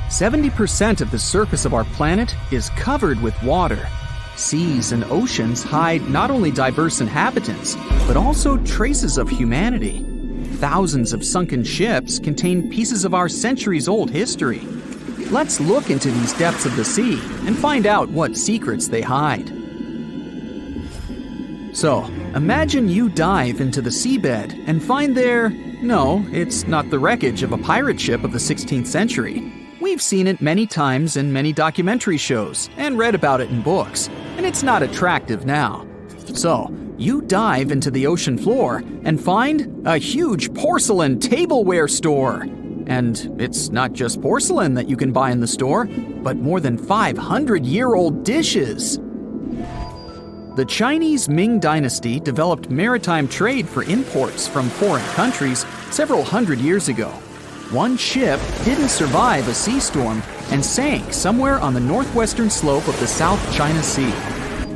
70% of the surface of our planet is covered with water. Seas and oceans hide not only diverse inhabitants, but also traces of humanity. Thousands of sunken ships contain pieces of our centuries-old history. Let's look into these depths of the sea and find out what secrets they hide. So, imagine you dive into the seabed and find there, no, it's not the wreckage of a pirate ship of the 16th century. We've seen it many times in many documentary shows and read about it in books, and it's not attractive now. So, you dive into the ocean floor and find a huge porcelain tableware store. And it's not just porcelain that you can buy in the store, but more than 500-year-old dishes. The Chinese Ming Dynasty developed maritime trade for imports from foreign countries several hundred years ago. One ship didn't survive a sea storm and sank somewhere on the northwestern slope of the South China Sea.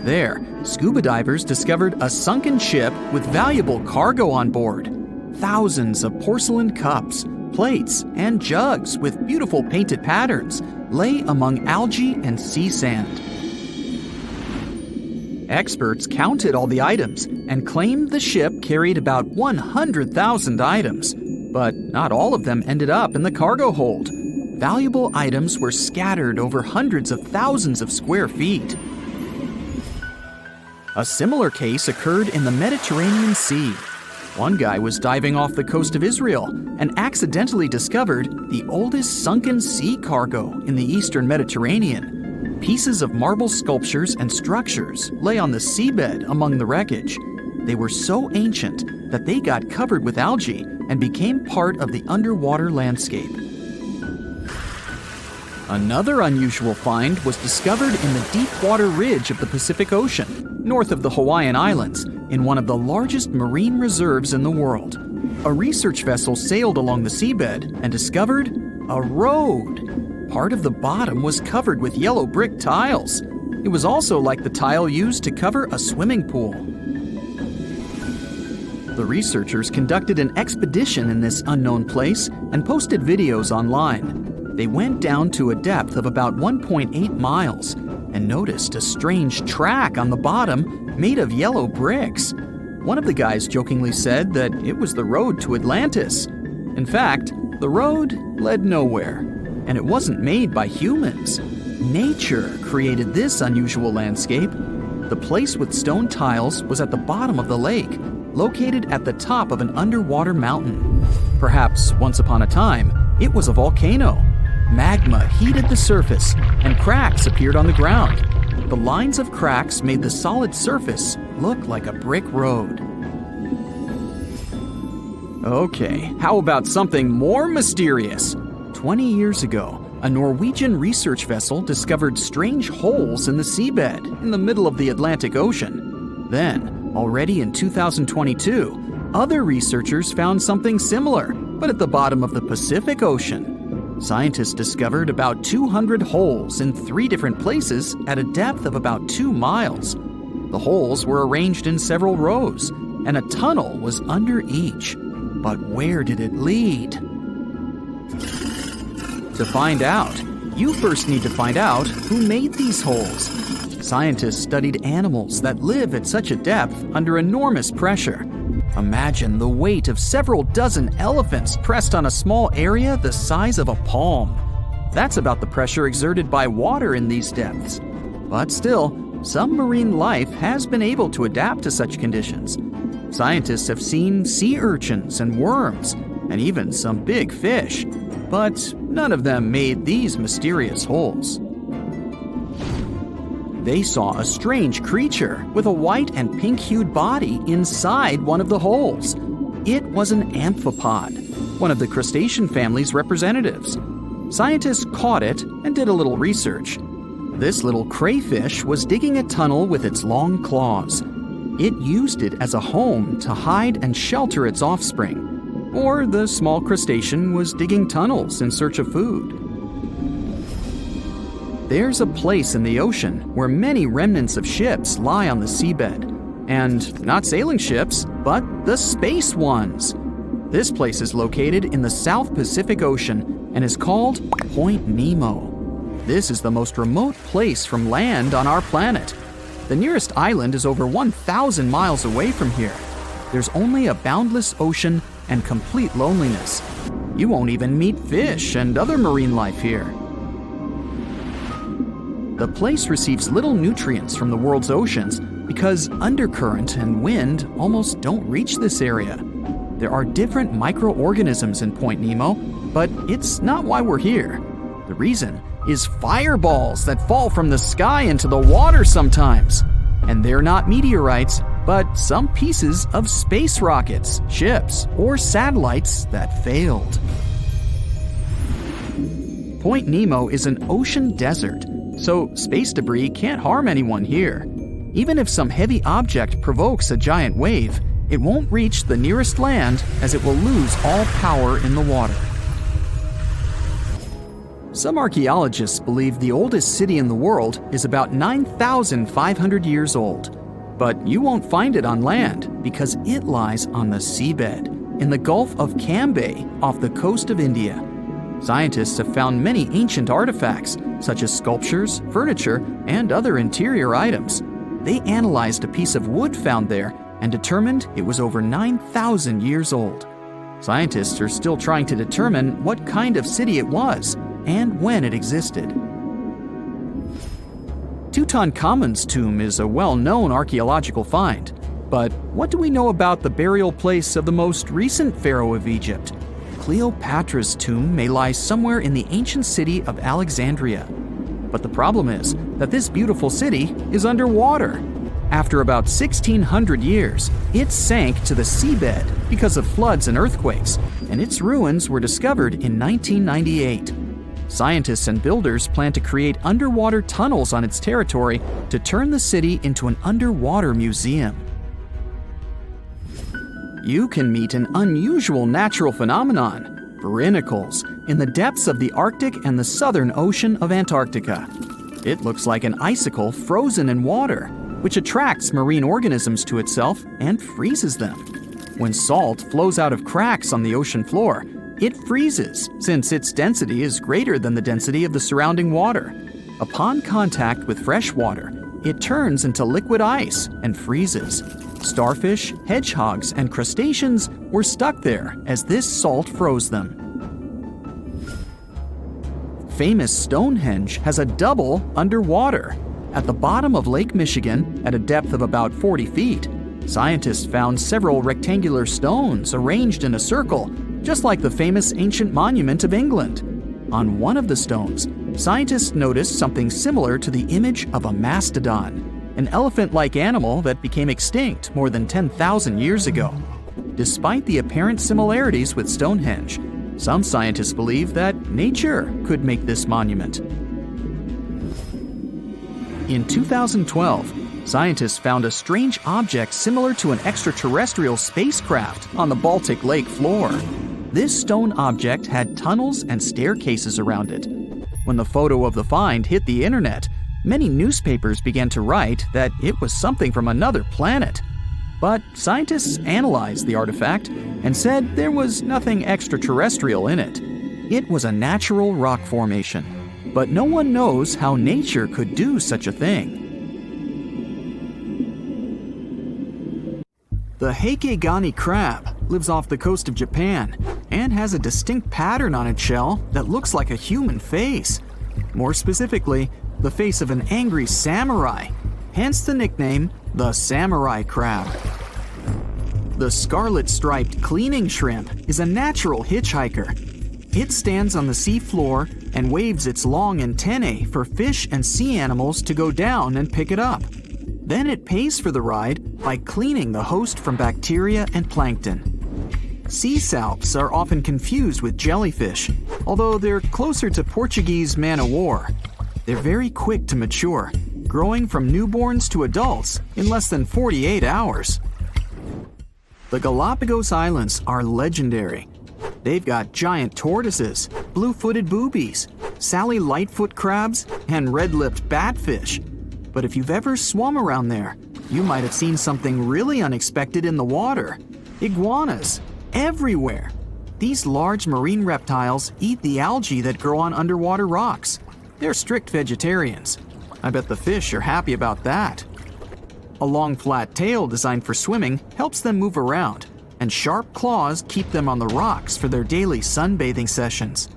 There, scuba divers discovered a sunken ship with valuable cargo on board. Thousands of porcelain cups, plates, and jugs with beautiful painted patterns lay among algae and sea sand. Experts counted all the items and claimed the ship carried about 100,000 items, but not all of them ended up in the cargo hold. Valuable items were scattered over hundreds of thousands of square feet. A similar case occurred in the Mediterranean Sea. One guy was diving off the coast of Israel and accidentally discovered the oldest sunken sea cargo in the eastern Mediterranean. Pieces of marble sculptures and structures lay on the seabed among the wreckage. They were so ancient that they got covered with algae and became part of the underwater landscape. Another unusual find was discovered in the deep water ridge of the Pacific Ocean, north of the Hawaiian Islands, in one of the largest marine reserves in the world. A research vessel sailed along the seabed and discovered a road. Part of the bottom was covered with yellow brick tiles. It was also like the tile used to cover a swimming pool. The researchers conducted an expedition in this unknown place and posted videos online. They went down to a depth of about 1.8 miles and noticed a strange track on the bottom made of yellow bricks. One of the guys jokingly said that it was the road to Atlantis. In fact, the road led nowhere, and it wasn't made by humans. Nature created this unusual landscape. The place with stone tiles was at the bottom of the lake, located at the top of an underwater mountain. Perhaps once upon a time, it was a volcano. Magma heated the surface, and cracks appeared on the ground. The lines of cracks made the solid surface look like a brick road. Okay, how about something more mysterious? 20 years ago, a Norwegian research vessel discovered strange holes in the seabed in the middle of the Atlantic Ocean. Then, already in 2022, other researchers found something similar, but at the bottom of the Pacific Ocean. Scientists discovered about 200 holes in 3 different places at a depth of about 2 miles. The holes were arranged in several rows, and a tunnel was under each. But where did it lead? To find out, you first need to find out who made these holes. Scientists studied animals that live at such a depth under enormous pressure. Imagine the weight of several dozen elephants pressed on a small area the size of a palm. That's about the pressure exerted by water in these depths. But still, some marine life has been able to adapt to such conditions. Scientists have seen sea urchins and worms, and even some big fish, but none of them made these mysterious holes. They saw a strange creature with a white and pink-hued body inside one of the holes. It was an amphipod, one of the crustacean family's representatives. Scientists caught it and did a little research. This little crayfish was digging a tunnel with its long claws. It used it as a home to hide and shelter its offspring. Or the small crustacean was digging tunnels in search of food. There's a place in the ocean where many remnants of ships lie on the seabed. And not sailing ships, but the space ones. This place is located in the South Pacific Ocean and is called Point Nemo. This is the most remote place from land on our planet. The nearest island is over 1,000 miles away from here. There's only a boundless ocean and complete loneliness. You won't even meet fish and other marine life here. The place receives little nutrients from the world's oceans because undercurrent and wind almost don't reach this area. There are different microorganisms in Point Nemo, but it's not why we're here. The reason is fireballs that fall from the sky into the water sometimes. And they're not meteorites, but some pieces of space rockets, ships, or satellites that failed. Point Nemo is an ocean desert, so space debris can't harm anyone here. Even if some heavy object provokes a giant wave, it won't reach the nearest land as it will lose all power in the water. Some archaeologists believe the oldest city in the world is about 9,500 years old. But you won't find it on land because it lies on the seabed in the Gulf of Cambay off the coast of India. Scientists have found many ancient artifacts, such as sculptures, furniture, and other interior items. They analyzed a piece of wood found there and determined it was over 9,000 years old. Scientists are still trying to determine what kind of city it was and when it existed. Tutankhamun's tomb is a well-known archaeological find. But what do we know about the burial place of the most recent pharaoh of Egypt? Cleopatra's tomb may lie somewhere in the ancient city of Alexandria. But the problem is that this beautiful city is underwater. After about 1,600 years, it sank to the seabed because of floods and earthquakes, and its ruins were discovered in 1998. Scientists and builders plan to create underwater tunnels on its territory to turn the city into an underwater museum. You can meet an unusual natural phenomenon, brinicles, in the depths of the Arctic and the southern ocean of Antarctica. It looks like an icicle frozen in water, which attracts marine organisms to itself and freezes them. When salt flows out of cracks on the ocean floor, it freezes since its density is greater than the density of the surrounding water. Upon contact with fresh water, it turns into liquid ice and freezes. Starfish, hedgehogs, and crustaceans were stuck there as this salt froze them. Famous Stonehenge has a double underwater. At the bottom of Lake Michigan, at a depth of about 40 feet, scientists found several rectangular stones arranged in a circle, just like the famous ancient monument of England. On one of the stones, scientists noticed something similar to the image of a mastodon, an elephant-like animal that became extinct more than 10,000 years ago. Despite the apparent similarities with Stonehenge, some scientists believe that nature could make this monument. In 2012, scientists found a strange object similar to an extraterrestrial spacecraft on the Baltic Lake floor. This stone object had tunnels and staircases around it. When the photo of the find hit the internet, many newspapers began to write that it was something from another planet. But scientists analyzed the artifact and said there was nothing extraterrestrial in it. It was a natural rock formation, but no one knows how nature could do such a thing. The Heikegani crab lives off the coast of Japan and has a distinct pattern on its shell that looks like a human face. More specifically, the face of an angry samurai, hence the nickname the samurai crab. The scarlet-striped cleaning shrimp is a natural hitchhiker. It stands on the sea floor and waves its long antennae for fish and sea animals to go down and pick it up. Then it pays for the ride by cleaning the host from bacteria and plankton. Sea salps are often confused with jellyfish, although they're closer to Portuguese man-o'-war. They're very quick to mature, growing from newborns to adults in less than 48 hours. The Galapagos Islands are legendary. They've got giant tortoises, blue-footed boobies, Sally Lightfoot crabs, and red-lipped batfish. But if you've ever swum around there, you might have seen something really unexpected in the water: iguanas. everywhere. These large marine reptiles eat the algae that grow on underwater rocks. They're strict vegetarians. I bet the fish are happy about that. A long flat tail designed for swimming helps them move around, and sharp claws keep them on the rocks for their daily sunbathing sessions.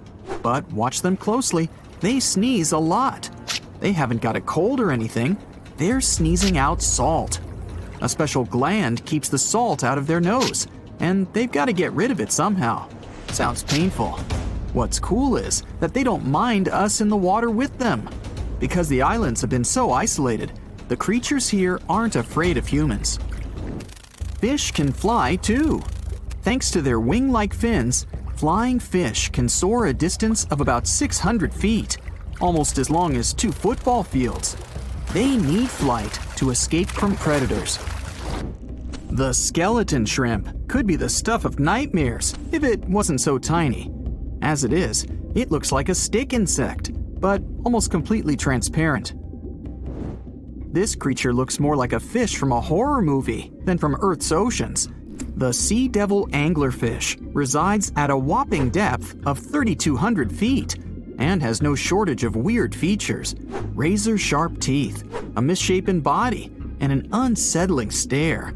But watch them closely, they sneeze a lot. They haven't got a cold or anything, they're sneezing out salt. A special gland keeps the salt out of their nose, and they've got to get rid of it somehow. Sounds painful. What's cool is that they don't mind us in the water with them. Because the islands have been so isolated, the creatures here aren't afraid of humans. Fish can fly too. Thanks to their wing-like fins, flying fish can soar a distance of about 600 feet, almost as long as 2 football fields. They need flight to escape from predators. The skeleton shrimp could be the stuff of nightmares if it wasn't so tiny. As it is, it looks like a stick insect, but almost completely transparent. This creature looks more like a fish from a horror movie than from Earth's oceans. The sea devil anglerfish resides at a whopping depth of 3,200 feet and has no shortage of weird features: razor-sharp teeth, a misshapen body, and an unsettling stare.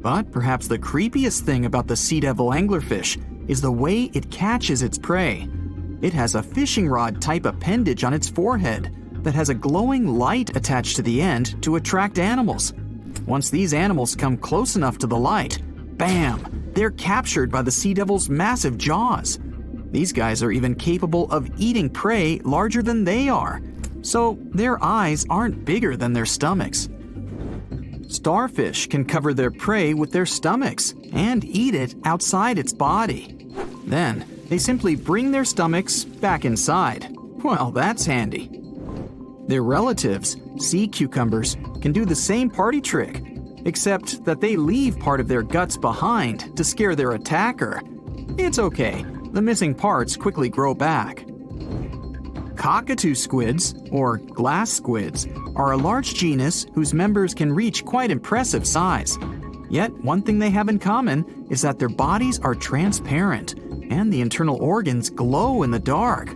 But perhaps the creepiest thing about the sea devil anglerfish is the way it catches its prey. It has a fishing rod-type appendage on its forehead that has a glowing light attached to the end to attract animals. Once these animals come close enough to the light, bam, they're captured by the sea devil's massive jaws. These guys are even capable of eating prey larger than they are, so their eyes aren't bigger than their stomachs. Starfish can cover their prey with their stomachs and eat it outside its body. Then, they simply bring their stomachs back inside. Well, that's handy. Their relatives, sea cucumbers, can do the same party trick, except that they leave part of their guts behind to scare their attacker. It's okay, the missing parts quickly grow back. Cockatoo squids, or glass squids, are a large genus whose members can reach quite impressive size. Yet, one thing they have in common is that their bodies are transparent, and the internal organs glow in the dark.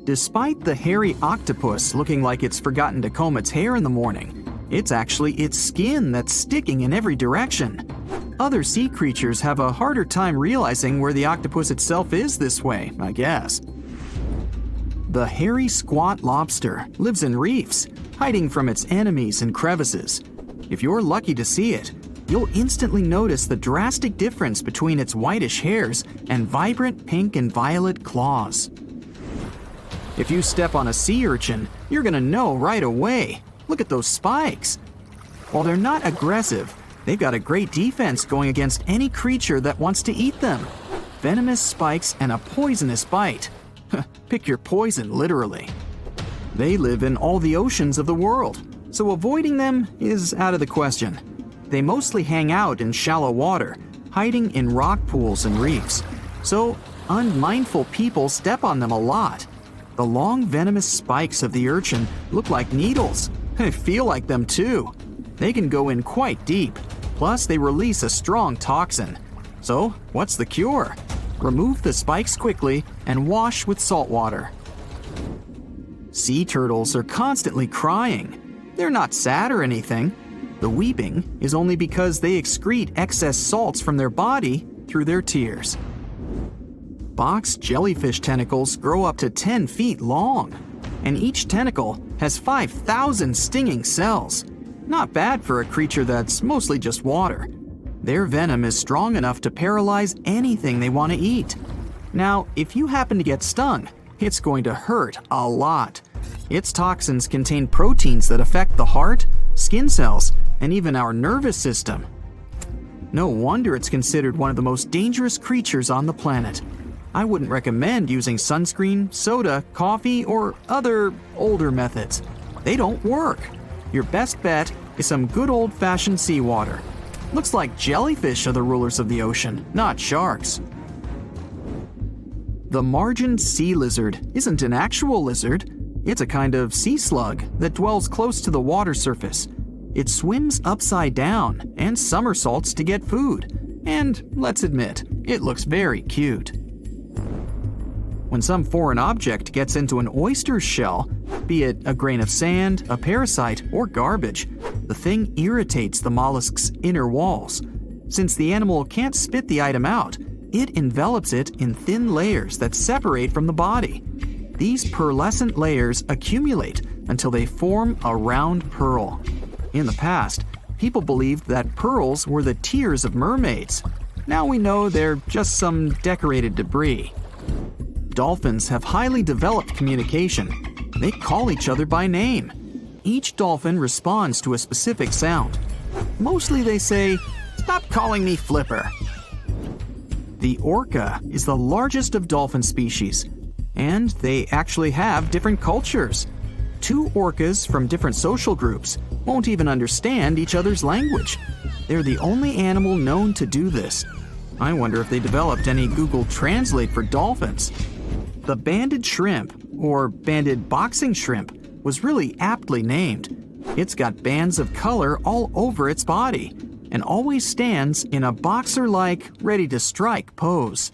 Despite the hairy octopus looking like it's forgotten to comb its hair in the morning, it's actually its skin that's sticking in every direction. Other sea creatures have a harder time realizing where the octopus itself is this way, I guess. The hairy squat lobster lives in reefs, hiding from its enemies in crevices. If you're lucky to see it, you'll instantly notice the drastic difference between its whitish hairs and vibrant pink and violet claws. If you step on a sea urchin, you're gonna know right away. Look at those spikes. While they're not aggressive, they've got a great defense going against any creature that wants to eat them. Venomous spikes and a poisonous bite. Pick your poison, literally. They live in all the oceans of the world, so avoiding them is out of the question. They mostly hang out in shallow water, hiding in rock pools and reefs. So, unmindful people step on them a lot. The long venomous spikes of the urchin look like needles. They feel like them too. They can go in quite deep. Plus, they release a strong toxin. So, what's the cure? Remove the spikes quickly and wash with salt water. Sea turtles are constantly crying. They're not sad or anything. The weeping is only because they excrete excess salts from their body through their tears. Box jellyfish tentacles grow up to 10 feet long, and each tentacle has 5,000 stinging cells. Not bad for a creature that's mostly just water. Their venom is strong enough to paralyze anything they want to eat. Now, if you happen to get stung, it's going to hurt a lot. Its toxins contain proteins that affect the heart, skin cells, and even our nervous system. No wonder it's considered one of the most dangerous creatures on the planet. I wouldn't recommend using sunscreen, soda, coffee, or other older methods. They don't work. Your best bet is some good old-fashioned seawater. Looks like jellyfish are the rulers of the ocean, not sharks. The margin sea lizard isn't an actual lizard. It's a kind of sea slug that dwells close to the water surface. It swims upside down and somersaults to get food, And let's admit, it looks very cute. When some foreign object gets into an oyster's shell, be it a grain of sand, a parasite, or garbage, the thing irritates the mollusk's inner walls. Since the animal can't spit the item out, it envelops it in thin layers that separate from the body. These pearlescent layers accumulate until they form a round pearl. In the past, people believed that pearls were the tears of mermaids. Now we know they're just some decorated debris. Dolphins have highly developed communication. They call each other by name. Each dolphin responds to a specific sound. Mostly they say, "Stop calling me Flipper." The orca is the largest of dolphin species, and they actually have different cultures. Two orcas from different social groups won't even understand each other's language. They're the only animal known to do this. I wonder if they developed any Google Translate for dolphins. The banded shrimp, or banded boxing shrimp, was really aptly named. It's got bands of color all over its body and always stands in a boxer-like, ready-to-strike pose.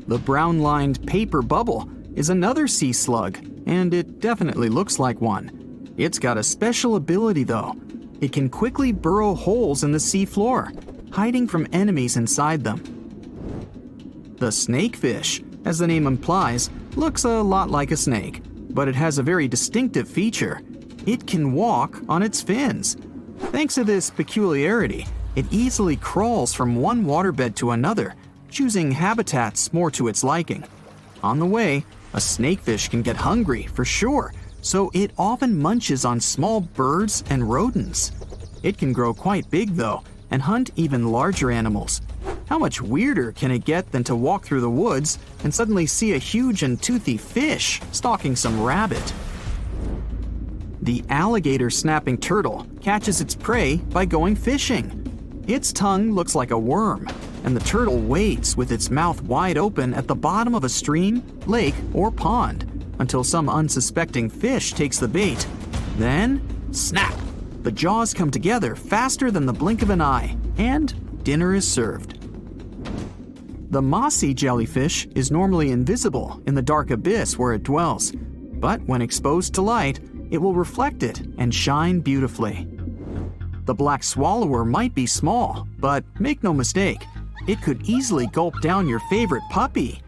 The brown-lined paper bubble is another sea slug, and it definitely looks like one. It's got a special ability, though. It can quickly burrow holes in the sea floor, hiding from enemies inside them. The snakefish, as the name implies, looks a lot like a snake, but it has a very distinctive feature. It can walk on its fins. Thanks to this peculiarity, it easily crawls from one waterbed to another, choosing habitats more to its liking. On the way, a snakefish can get hungry, for sure, so it often munches on small birds and rodents. It can grow quite big, though, and hunt even larger animals. How much weirder can it get than to walk through the woods and suddenly see a huge and toothy fish stalking some rabbit? The alligator snapping turtle catches its prey by going fishing. Its tongue looks like a worm, and the turtle waits with its mouth wide open at the bottom of a stream, lake, or pond until some unsuspecting fish takes the bait. Then, snap! The jaws come together faster than the blink of an eye, and dinner is served. The mossy jellyfish is normally invisible in the dark abyss where it dwells, but when exposed to light, it will reflect it and shine beautifully. The black swallower might be small, but make no mistake, it could easily gulp down your favorite puppy.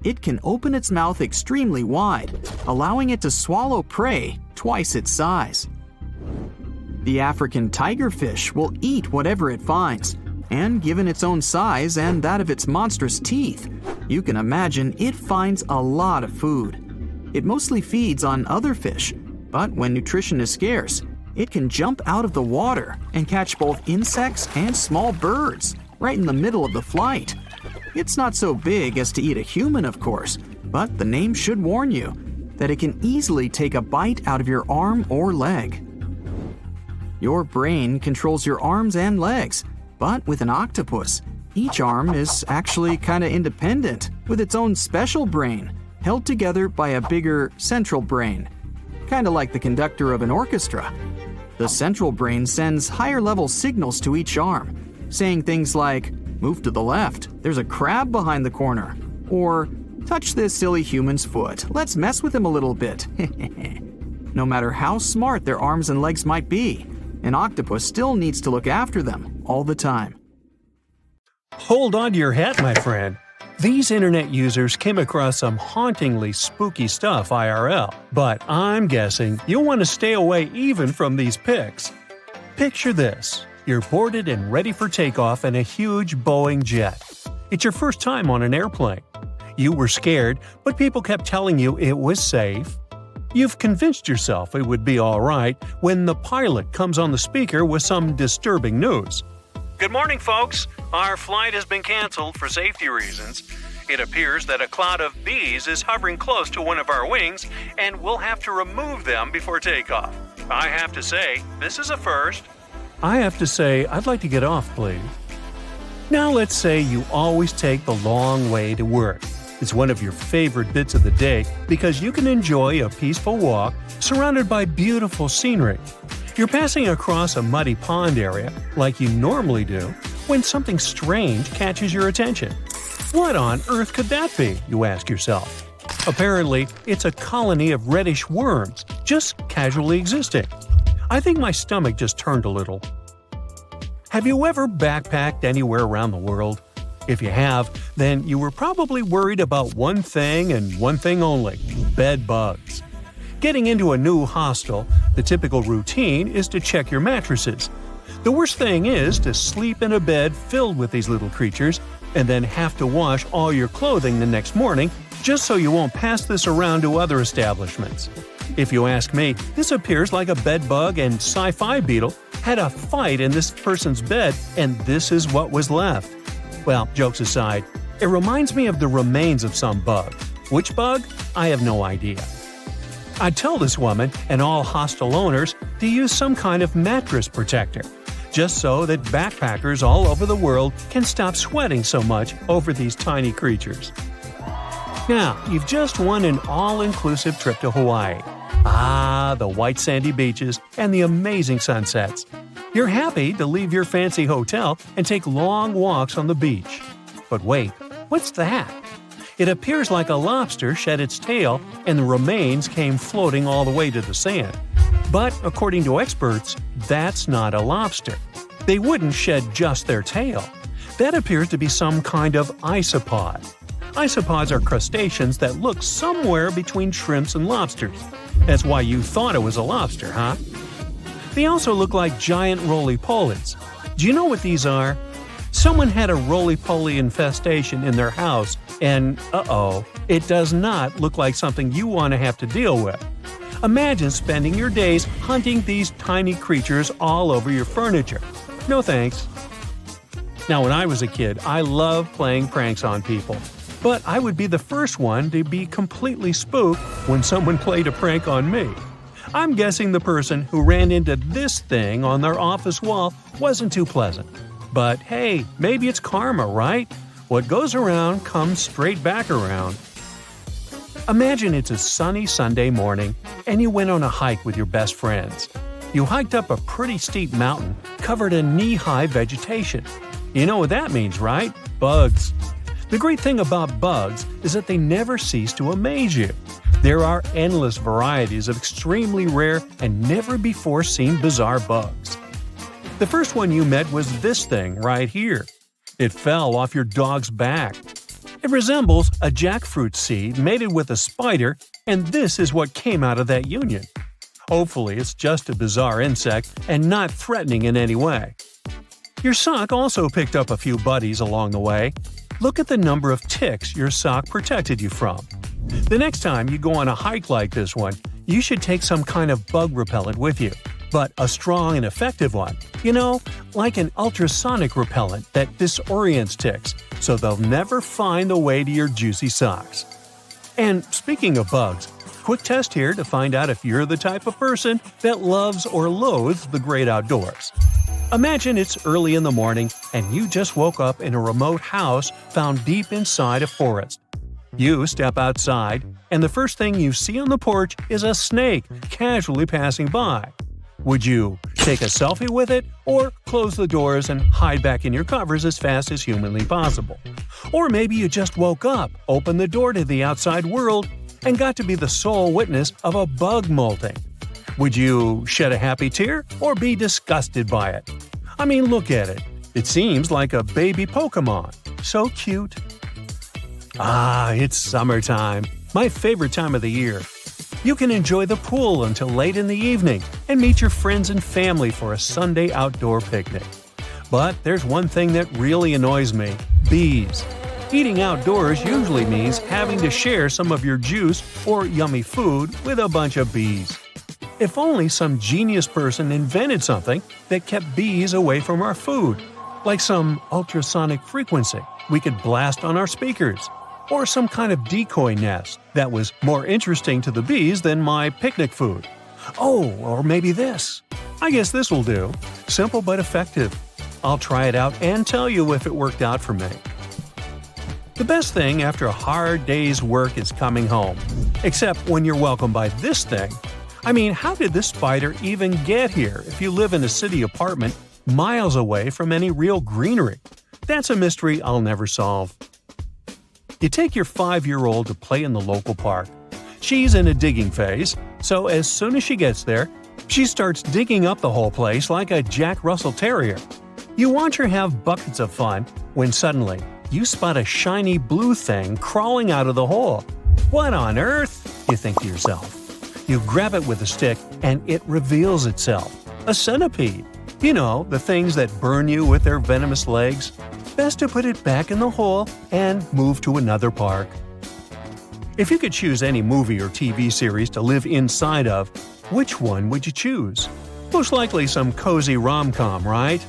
It can open its mouth extremely wide, allowing it to swallow prey twice its size. The African tigerfish will eat whatever it finds, and given its own size and that of its monstrous teeth, you can imagine it finds a lot of food. It mostly feeds on other fish, but when nutrition is scarce, it can jump out of the water and catch both insects and small birds right in the middle of the flight. It's not so big as to eat a human, of course, but the name should warn you that it can easily take a bite out of your arm or leg. Your brain controls your arms and legs, but with an octopus, each arm is actually kinda independent with its own special brain, held together by a bigger central brain, kinda like the conductor of an orchestra. The central brain sends higher-level signals to each arm, saying things like, "Move to the left, there's a crab behind the corner," or "Touch this silly human's foot, let's mess with him a little bit." No matter how smart their arms and legs might be, an octopus still needs to look after them all the time. Hold on to your hat, my friend. These internet users came across some hauntingly spooky stuff IRL, but I'm guessing you'll want to stay away even from these pics. Picture this. You're boarded and ready for takeoff in a huge Boeing jet. It's your first time on an airplane. You were scared, but people kept telling you it was safe. You've convinced yourself it would be alright when the pilot comes on the speaker with some disturbing news. Good morning, folks. Our flight has been canceled for safety reasons. It appears that a cloud of bees is hovering close to one of our wings, and we'll have to remove them before takeoff. I have to say, this is a first. I have to say, I'd like to get off, please. Now let's say you always take the long way to work. It's one of your favorite bits of the day because you can enjoy a peaceful walk surrounded by beautiful scenery. You're passing across a muddy pond area like you normally do, when something strange catches your attention. What on earth could that be, you ask yourself? Apparently, it's a colony of reddish worms, just casually existing. I think my stomach just turned a little. Have you ever backpacked anywhere around the world? If you have, then you were probably worried about one thing and one thing only – bed bugs. Getting into a new hostel, the typical routine is to check your mattresses. The worst thing is to sleep in a bed filled with these little creatures and then have to wash all your clothing the next morning just so you won't pass this around to other establishments. If you ask me, this appears like a bedbug and sci-fi beetle had a fight in this person's bed and this is what was left. Well, jokes aside, it reminds me of the remains of some bug. Which bug? I have no idea. I tell this woman and all hostel owners to use some kind of mattress protector, just so that backpackers all over the world can stop sweating so much over these tiny creatures. Now, you've just won an all-inclusive trip to Hawaii. Ah, the white sandy beaches and the amazing sunsets. You're happy to leave your fancy hotel and take long walks on the beach. But wait, what's that? It appears like a lobster shed its tail and the remains came floating all the way to the sand. But according to experts, that's not a lobster. They wouldn't shed just their tail. That appears to be some kind of isopod. Isopods are crustaceans that look somewhere between shrimps and lobsters. That's why you thought it was a lobster, huh? They also look like giant roly-polies. Do you know what these are? Someone had a roly-poly infestation in their house, and it does not look like something you want to have to deal with. Imagine spending your days hunting these tiny creatures all over your furniture. No thanks. Now, when I was a kid, I loved playing pranks on people. But I would be the first one to be completely spooked when someone played a prank on me. I'm guessing the person who ran into this thing on their office wall wasn't too pleasant. But hey, maybe it's karma, right? What goes around comes straight back around. Imagine it's a sunny Sunday morning and you went on a hike with your best friends. You hiked up a pretty steep mountain covered in knee-high vegetation. You know what that means, right? Bugs. The great thing about bugs is that they never cease to amaze you. There are endless varieties of extremely rare and never-before-seen bizarre bugs. The first one you met was this thing right here. It fell off your dog's back. It resembles a jackfruit seed mated with a spider, and this is what came out of that union. Hopefully, it's just a bizarre insect and not threatening in any way. Your sock also picked up a few buddies along the way. Look at the number of ticks your sock protected you from. The next time you go on a hike like this one, you should take some kind of bug repellent with you, but a strong and effective one. You know, like an ultrasonic repellent that disorients ticks, so they'll never find the way to your juicy socks. And speaking of bugs, quick test here to find out if you're the type of person that loves or loathes the great outdoors. Imagine it's early in the morning and you just woke up in a remote house found deep inside a forest. You step outside, and the first thing you see on the porch is a snake casually passing by. Would you take a selfie with it, or close the doors and hide back in your covers as fast as humanly possible? Or maybe you just woke up, opened the door to the outside world, and got to be the sole witness of a bug molting. Would you shed a happy tear or be disgusted by it? I mean, look at it. It seems like a baby Pokemon. So cute. Ah, it's summertime. My favorite time of the year. You can enjoy the pool until late in the evening and meet your friends and family for a Sunday outdoor picnic. But there's one thing that really annoys me: bees. Eating outdoors usually means having to share some of your juice or yummy food with a bunch of bees. If only some genius person invented something that kept bees away from our food, like some ultrasonic frequency we could blast on our speakers, or some kind of decoy nest that was more interesting to the bees than my picnic food. Oh, or maybe this. I guess this will do. Simple but effective. I'll try it out and tell you if it worked out for me. The best thing after a hard day's work is coming home. Except when you're welcomed by this thing. I mean, how did this spider even get here if you live in a city apartment miles away from any real greenery. That's a mystery I'll never solve. You take your 5-year-old to play in the local park. She's in a digging phase, so as soon as she gets there, she starts digging up the whole place like a Jack Russell Terrier. You watch her have buckets of fun when suddenly you spot a shiny blue thing crawling out of the hole. What on earth? You think to yourself. You grab it with a stick and it reveals itself. A centipede. You know, the things that burn you with their venomous legs. Best to put it back in the hole and move to another park. If you could choose any movie or TV series to live inside of, which one would you choose? Most likely some cozy rom-com, right?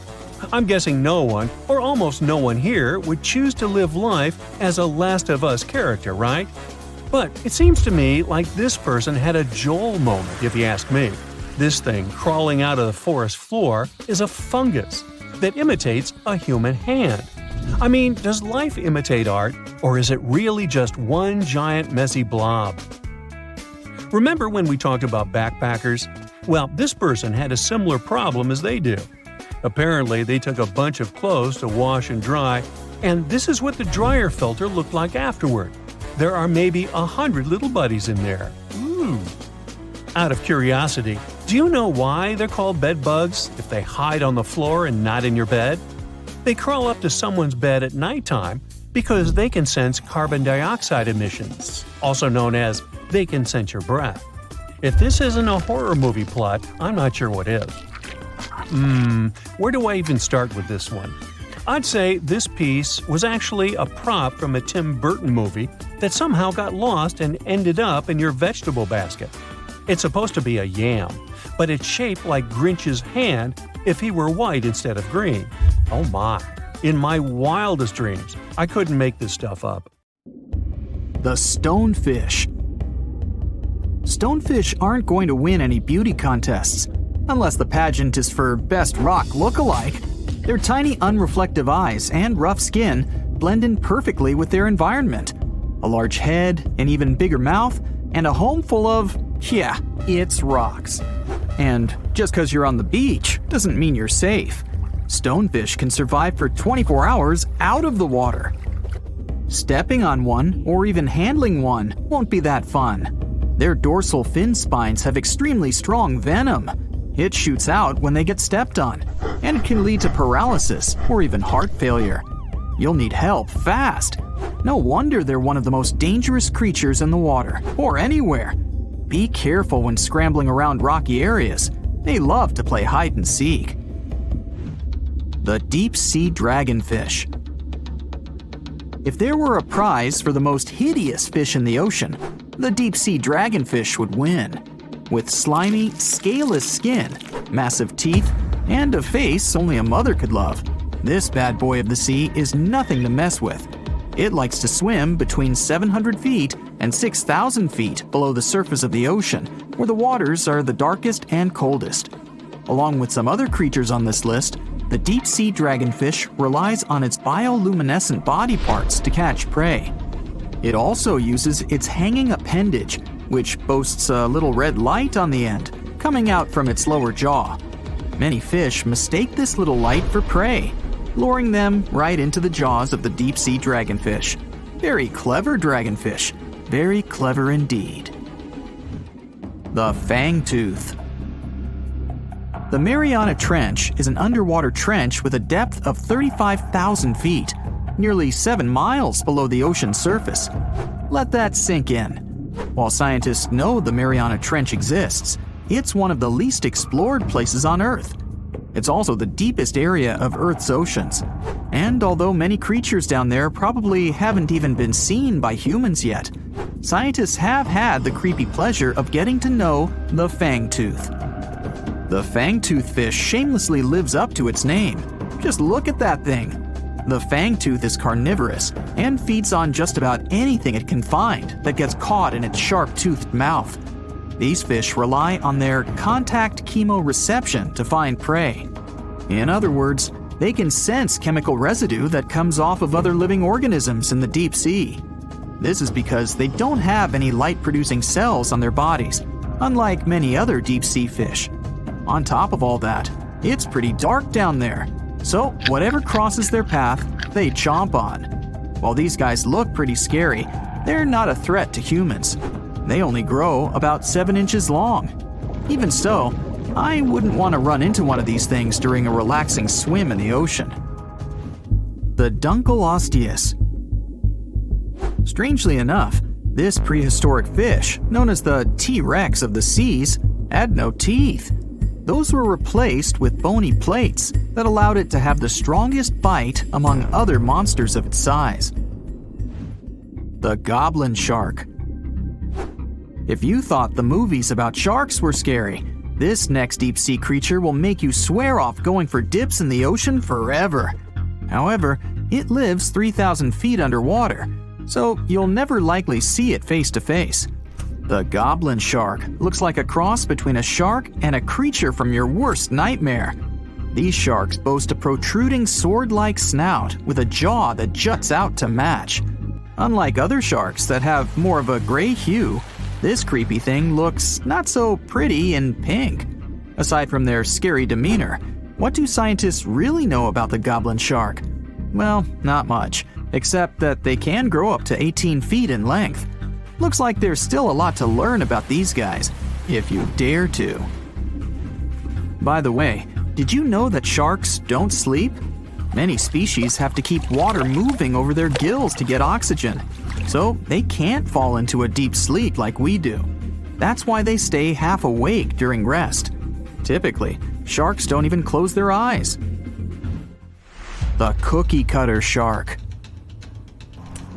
I'm guessing no one, or almost no one here, would choose to live life as a Last of Us character, right? But it seems to me like this person had a Joel moment, if you ask me. This thing crawling out of the forest floor is a fungus that imitates a human hand. I mean, does life imitate art, or is it really just one giant messy blob? Remember when we talked about backpackers? Well, this person had a similar problem as they do. Apparently, they took a bunch of clothes to wash and dry, and this is what the dryer filter looked like afterward. There are maybe 100 little buddies in there. Ooh. Out of curiosity, do you know why they're called bed bugs if they hide on the floor and not in your bed? They crawl up to someone's bed at nighttime because they can sense carbon dioxide emissions, also known as they can sense your breath. If this isn't a horror movie plot, I'm not sure what is. Where do I even start with this one? I'd say this piece was actually a prop from a Tim Burton movie that somehow got lost and ended up in your vegetable basket. It's supposed to be a yam, but it's shaped like Grinch's hand if he were white instead of green. Oh my. In my wildest dreams, I couldn't make this stuff up. The stonefish. Stonefish aren't going to win any beauty contests, unless the pageant is for Best Rock Look-alike. Their tiny unreflective eyes and rough skin blend in perfectly with their environment. A large head, an even bigger mouth, and a home full of, it's rocks. And just because you're on the beach doesn't mean you're safe. Stonefish can survive for 24 hours out of the water. Stepping on one or even handling one won't be that fun. Their dorsal fin spines have extremely strong venom. It shoots out when they get stepped on, and it can lead to paralysis or even heart failure. You'll need help fast. No wonder they're one of the most dangerous creatures in the water, or anywhere. Be careful when scrambling around rocky areas. They love to play hide and seek. The deep-sea dragonfish. If there were a prize for the most hideous fish in the ocean, the deep-sea dragonfish would win. With slimy, scaleless skin, massive teeth, and a face only a mother could love, this bad boy of the sea is nothing to mess with. It likes to swim between 700 feet and 6,000 feet below the surface of the ocean, where the waters are the darkest and coldest. Along with some other creatures on this list, the deep-sea dragonfish relies on its bioluminescent body parts to catch prey. It also uses its hanging appendage, which boasts a little red light on the end, coming out from its lower jaw. Many fish mistake this little light for prey, luring them right into the jaws of the deep-sea dragonfish. Very clever dragonfish, very clever indeed. The fangtooth. The Mariana Trench is an underwater trench with a depth of 35,000 feet, nearly 7 miles below the ocean surface. Let that sink in. While scientists know the Mariana Trench exists, it's one of the least explored places on Earth. It's also the deepest area of Earth's oceans. And although many creatures down there probably haven't even been seen by humans yet, scientists have had the creepy pleasure of getting to know the fangtooth. The fangtooth fish shamelessly lives up to its name. Just look at that thing. The fangtooth is carnivorous and feeds on just about anything it can find that gets caught in its sharp-toothed mouth. These fish rely on their contact chemoreception to find prey. In other words, they can sense chemical residue that comes off of other living organisms in the deep sea. This is because they don't have any light-producing cells on their bodies, unlike many other deep-sea fish. On top of all that, It's pretty dark down there, so whatever crosses their path, they chomp on. While these guys look pretty scary, they're not a threat to humans. They only grow about 7 inches long. Even so, I wouldn't want to run into one of these things during a relaxing swim in the ocean. The Dunkleosteus. Strangely enough, this prehistoric fish, known as the T-Rex of the seas, had no teeth. Those were replaced with bony plates that allowed it to have the strongest bite among other monsters of its size. The goblin shark. If you thought the movies about sharks were scary, this next deep-sea creature will make you swear off going for dips in the ocean forever. However, it lives 3,000 feet underwater, so you'll never likely see it face to face. The goblin shark looks like a cross between a shark and a creature from your worst nightmare. These sharks boast a protruding sword-like snout with a jaw that juts out to match. Unlike other sharks that have more of a gray hue, this creepy thing looks not so pretty and pink. Aside from their scary demeanor, what do scientists really know about the goblin shark? Well, not much, except that they can grow up to 18 feet in length. Looks like there's still a lot to learn about these guys, if you dare to. By the way, did you know that sharks don't sleep? Many species have to keep water moving over their gills to get oxygen, so they can't fall into a deep sleep like we do. That's why they stay half awake during rest. Typically, sharks don't even close their eyes. The cookie cutter shark.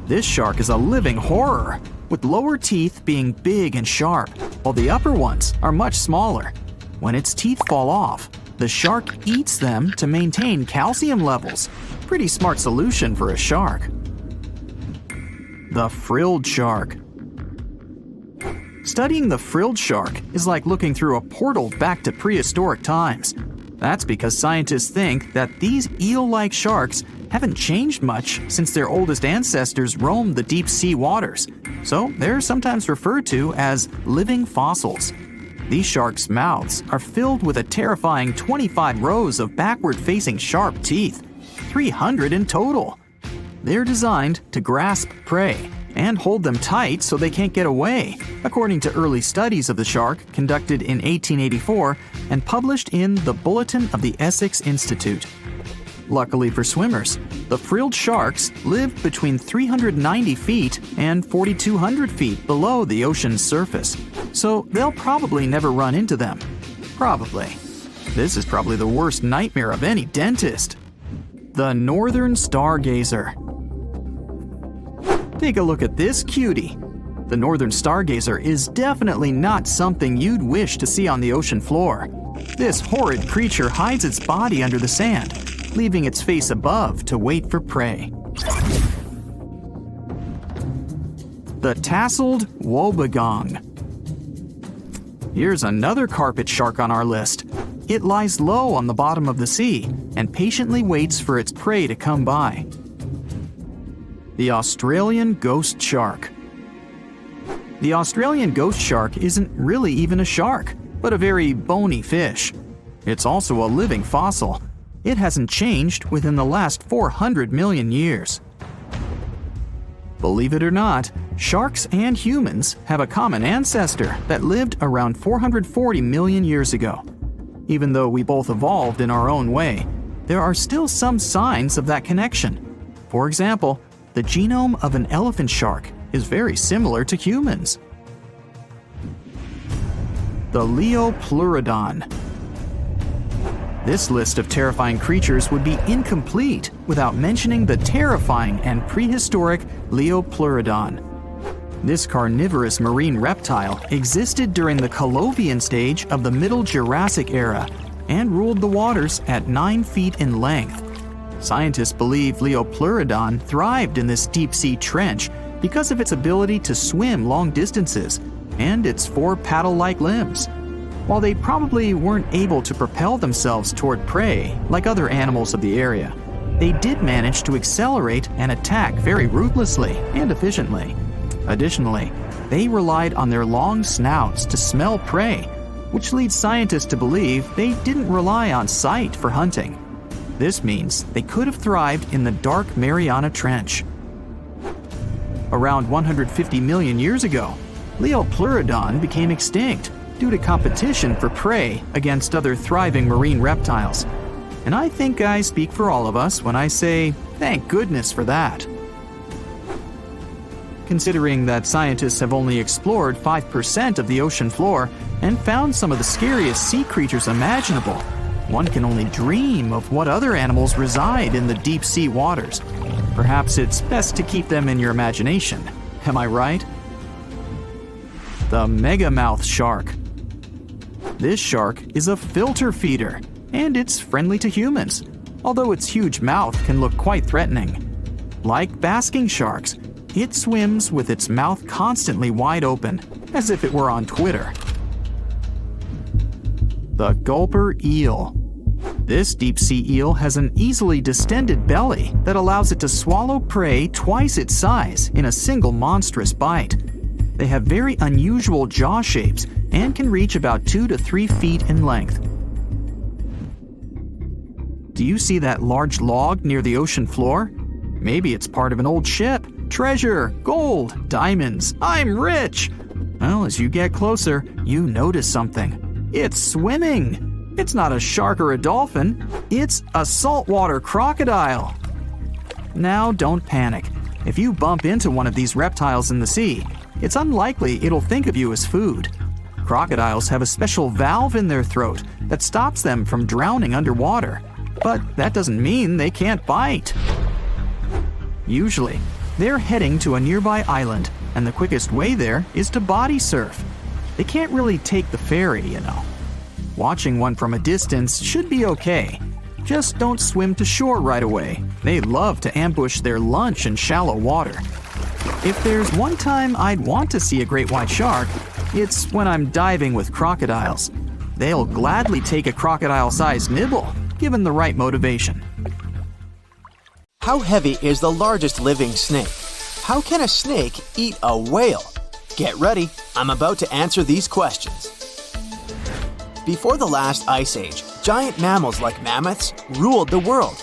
This shark is a living horror, with lower teeth being big and sharp, while the upper ones are much smaller. When its teeth fall off, the shark eats them to maintain calcium levels. Pretty smart solution for a shark. The frilled shark. Studying the frilled shark is like looking through a portal back to prehistoric times. That's because scientists think that these eel-like sharks haven't changed much since their oldest ancestors roamed the deep sea waters, so they're sometimes referred to as living fossils. These sharks' mouths are filled with a terrifying 25 rows of backward-facing sharp teeth, 300 in total. They're designed to grasp prey and hold them tight so they can't get away, according to early studies of the shark conducted in 1884 and published in the Bulletin of the Essex Institute. Luckily for swimmers, the frilled sharks live between 390 feet and 4,200 feet below the ocean's surface, so they'll probably never run into them. Probably. This is probably the worst nightmare of any dentist. The northern stargazer. Take a look at this cutie. The northern stargazer is definitely not something you'd wish to see on the ocean floor. This horrid creature hides its body under the sand, leaving its face above to wait for prey. The tasseled wobbegong. Here's another carpet shark on our list. It lies low on the bottom of the sea and patiently waits for its prey to come by. The Australian ghost shark. The Australian ghost shark isn't really even a shark, but a very bony fish. It's also a living fossil. It hasn't changed within the last 400 million years. Believe it or not, sharks and humans have a common ancestor that lived around 440 million years ago. Even though we both evolved in our own way, there are still some signs of that connection. For example, the genome of an elephant shark is very similar to humans. The Leopleurodon. This list of terrifying creatures would be incomplete without mentioning the terrifying and prehistoric Leopleurodon. This carnivorous marine reptile existed during the Colovian stage of the Middle Jurassic era and ruled the waters at 9 feet in length. Scientists believe Leopleurodon thrived in this deep-sea trench because of its ability to swim long distances and its 4 paddle-like limbs. While they probably weren't able to propel themselves toward prey like other animals of the area, they did manage to accelerate and attack very ruthlessly and efficiently. Additionally, they relied on their long snouts to smell prey, which leads scientists to believe they didn't rely on sight for hunting. This means they could have thrived in the dark Mariana Trench. Around 150 million years ago, Leopleurodon became extinct due to competition for prey against other thriving marine reptiles. And I think I speak for all of us when I say, thank goodness for that. Considering that scientists have only explored 5% of the ocean floor and found some of the scariest sea creatures imaginable, one can only dream of what other animals reside in the deep sea waters. Perhaps it's best to keep them in your imagination. Am I right? The megamouth shark. This shark is a filter feeder, and it's friendly to humans, although its huge mouth can look quite threatening. Like basking sharks, it swims with its mouth constantly wide open, as if it were on Twitter. The gulper eel. This deep-sea eel has an easily distended belly that allows it to swallow prey twice its size in a single monstrous bite. They have very unusual jaw shapes and can reach about 2 to 3 feet in length. Do you see that large log near the ocean floor? Maybe it's part of an old ship. Treasure, gold, diamonds, I'm rich! Well, as you get closer, you notice something. It's swimming! It's not a shark or a dolphin, it's a saltwater crocodile. Now don't panic. If you bump into one of these reptiles in the sea, it's unlikely it'll think of you as food. Crocodiles have a special valve in their throat that stops them from drowning underwater, but that doesn't mean they can't bite. Usually, they're heading to a nearby island, and the quickest way there is to body surf. They can't really take the ferry, you know. Watching one from a distance should be okay. Just don't swim to shore right away. They love to ambush their lunch in shallow water. If there's one time I'd want to see a great white shark, it's when I'm diving with crocodiles. They'll gladly take a crocodile-sized nibble, given the right motivation. How heavy is the largest living snake? How can a snake eat a whale? Get ready, I'm about to answer these questions. Before the last ice age, giant mammals like mammoths ruled the world.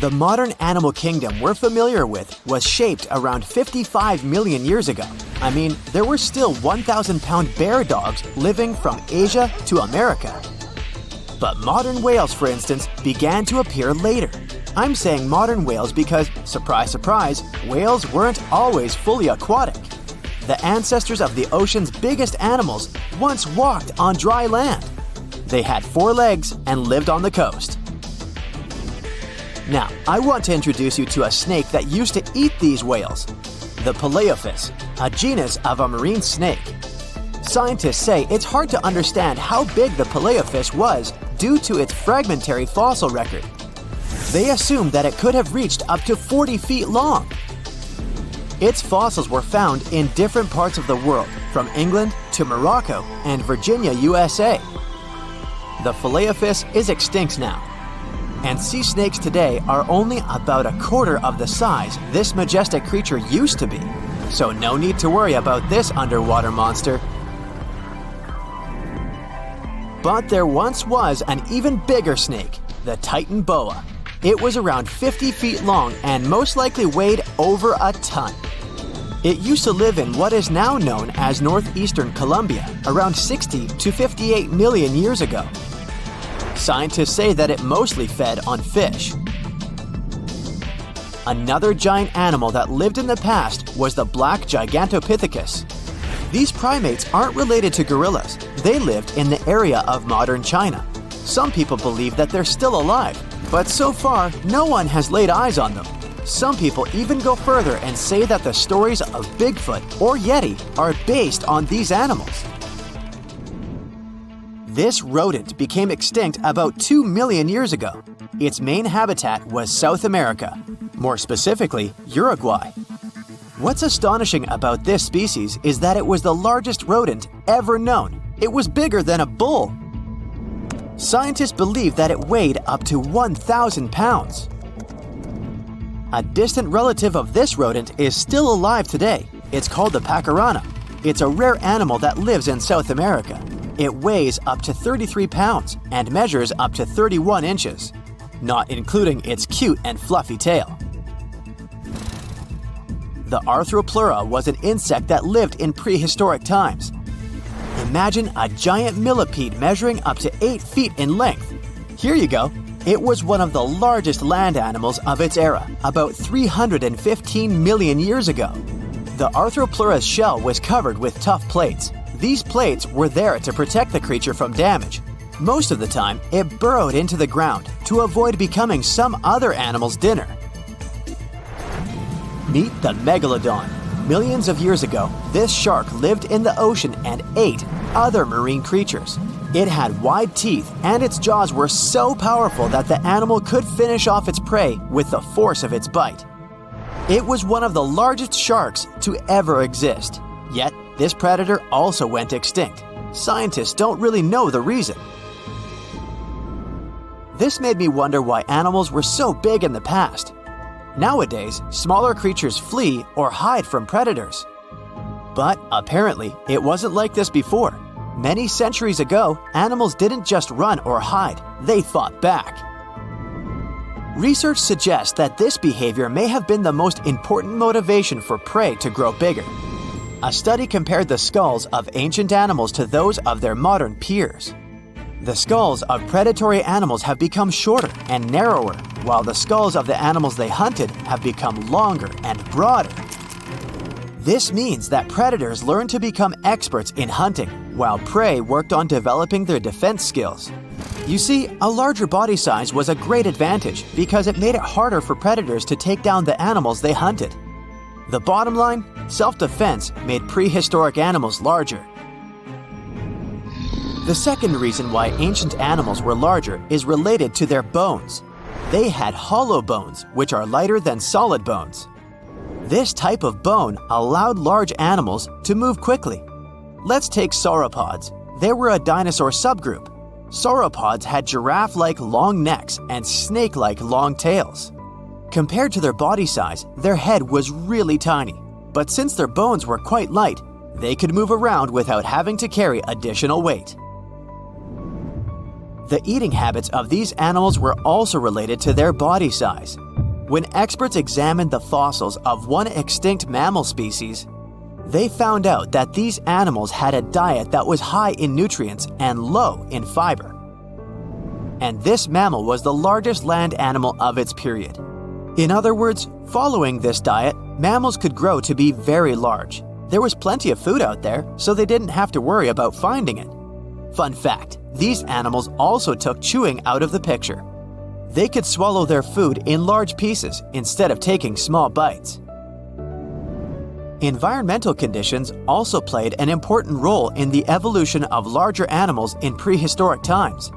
The modern animal kingdom we're familiar with was shaped around 55 million years ago. I mean, there were still 1,000-pound bear dogs living from Asia to America. But modern whales, for instance, began to appear later. I'm saying modern whales because, surprise, surprise, whales weren't always fully aquatic. The ancestors of the ocean's biggest animals once walked on dry land. They had 4 legs and lived on the coast. Now, I want to introduce you to a snake that used to eat these whales, the Paleophis, a genus of a marine snake. Scientists say it's hard to understand how big the Paleophis was due to its fragmentary fossil record. They assumed that it could have reached up to 40 feet long. Its fossils were found in different parts of the world, from England to Morocco and Virginia, USA. The Paleophis is extinct now, and sea snakes today are only about a quarter of the size this majestic creature used to be. So no need to worry about this underwater monster. But there once was an even bigger snake, the Titan boa. It was around 50 feet long and most likely weighed over a ton. It used to live in what is now known as northeastern Colombia around 60 to 58 million years ago. Scientists say that it mostly fed on fish. Another giant animal that lived in the past was the black Gigantopithecus. These primates aren't related to gorillas. They lived in the area of modern China. Some people believe that they're still alive, but so far, no one has laid eyes on them. Some people even go further and say that the stories of Bigfoot or Yeti are based on these animals. This rodent became extinct about 2 million years ago. Its main habitat was South America, more specifically, Uruguay. What's astonishing about this species is that it was the largest rodent ever known. It was bigger than a bull. Scientists believe that it weighed up to 1,000 pounds. A distant relative of this rodent is still alive today. It's called the pacarana. It's a rare animal that lives in South America. It weighs up to 33 pounds and measures up to 31 inches, not including its cute and fluffy tail. The Arthropleura was an insect that lived in prehistoric times. Imagine a giant millipede measuring up to 8 feet in length. Here you go. It was one of the largest land animals of its era, about 315 million years ago. The Arthropleura's shell was covered with tough plates. These plates were there to protect the creature from damage. Most of the time, it burrowed into the ground to avoid becoming some other animal's dinner. Meet the Megalodon. Millions of years ago, this shark lived in the ocean and ate other marine creatures. It had wide teeth, and its jaws were so powerful that the animal could finish off its prey with the force of its bite. It was one of the largest sharks to ever exist. Yet, this predator also went extinct. Scientists don't really know the reason. This made me wonder why animals were so big in the past. Nowadays, smaller creatures flee or hide from predators. But apparently, it wasn't like this before. Many centuries ago, animals didn't just run or hide, they fought back. Research suggests that this behavior may have been the most important motivation for prey to grow bigger. A study compared the skulls of ancient animals to those of their modern peers. The skulls of predatory animals have become shorter and narrower, while the skulls of the animals they hunted have become longer and broader. This means that predators learned to become experts in hunting, while prey worked on developing their defense skills. You see, a larger body size was a great advantage because it made it harder for predators to take down the animals they hunted. The bottom line, self-defense made prehistoric animals larger. The second reason why ancient animals were larger is related to their bones. They had hollow bones, which are lighter than solid bones. This type of bone allowed large animals to move quickly. Let's take sauropods. They were a dinosaur subgroup. Sauropods had giraffe-like long necks and snake-like long tails. Compared to their body size, their head was really tiny. But since their bones were quite light, they could move around without having to carry additional weight. The eating habits of these animals were also related to their body size. When experts examined the fossils of one extinct mammal species, they found out that these animals had a diet that was high in nutrients and low in fiber. And this mammal was the largest land animal of its period. In other words, following this diet, mammals could grow to be very large. There was plenty of food out there, so they didn't have to worry about finding it. Fun fact, these animals also took chewing out of the picture. They could swallow their food in large pieces instead of taking small bites. Environmental conditions also played an important role in the evolution of larger animals in prehistoric times.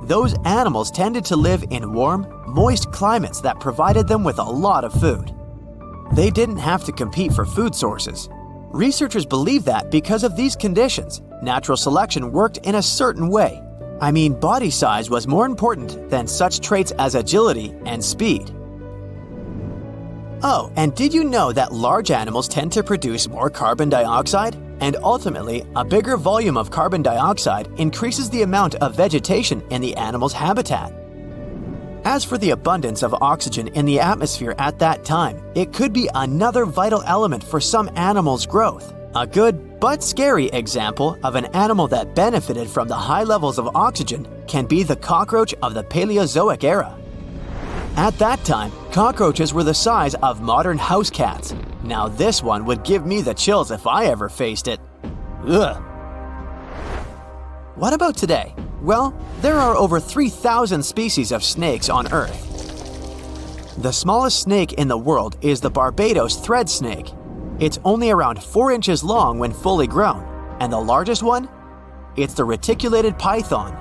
Those animals tended to live in warm, moist climates that provided them with a lot of food. They didn't have to compete for food sources. Researchers believe that because of these conditions, natural selection worked in a certain way. I mean, body size was more important than such traits as agility and speed. Oh, and did you know that large animals tend to produce more carbon dioxide? And ultimately, a bigger volume of carbon dioxide increases the amount of vegetation in the animal's habitat. As for the abundance of oxygen in the atmosphere at that time, it could be another vital element for some animals' growth. A good but scary example of an animal that benefited from the high levels of oxygen can be the cockroach of the Paleozoic era. At that time, cockroaches were the size of modern house cats. Now this one would give me the chills if I ever faced it. Ugh. What about today? Well, there are over 3,000 species of snakes on Earth. The smallest snake in the world is the Barbados thread snake. It's only around 4 inches long when fully grown, and the largest one? It's the reticulated python.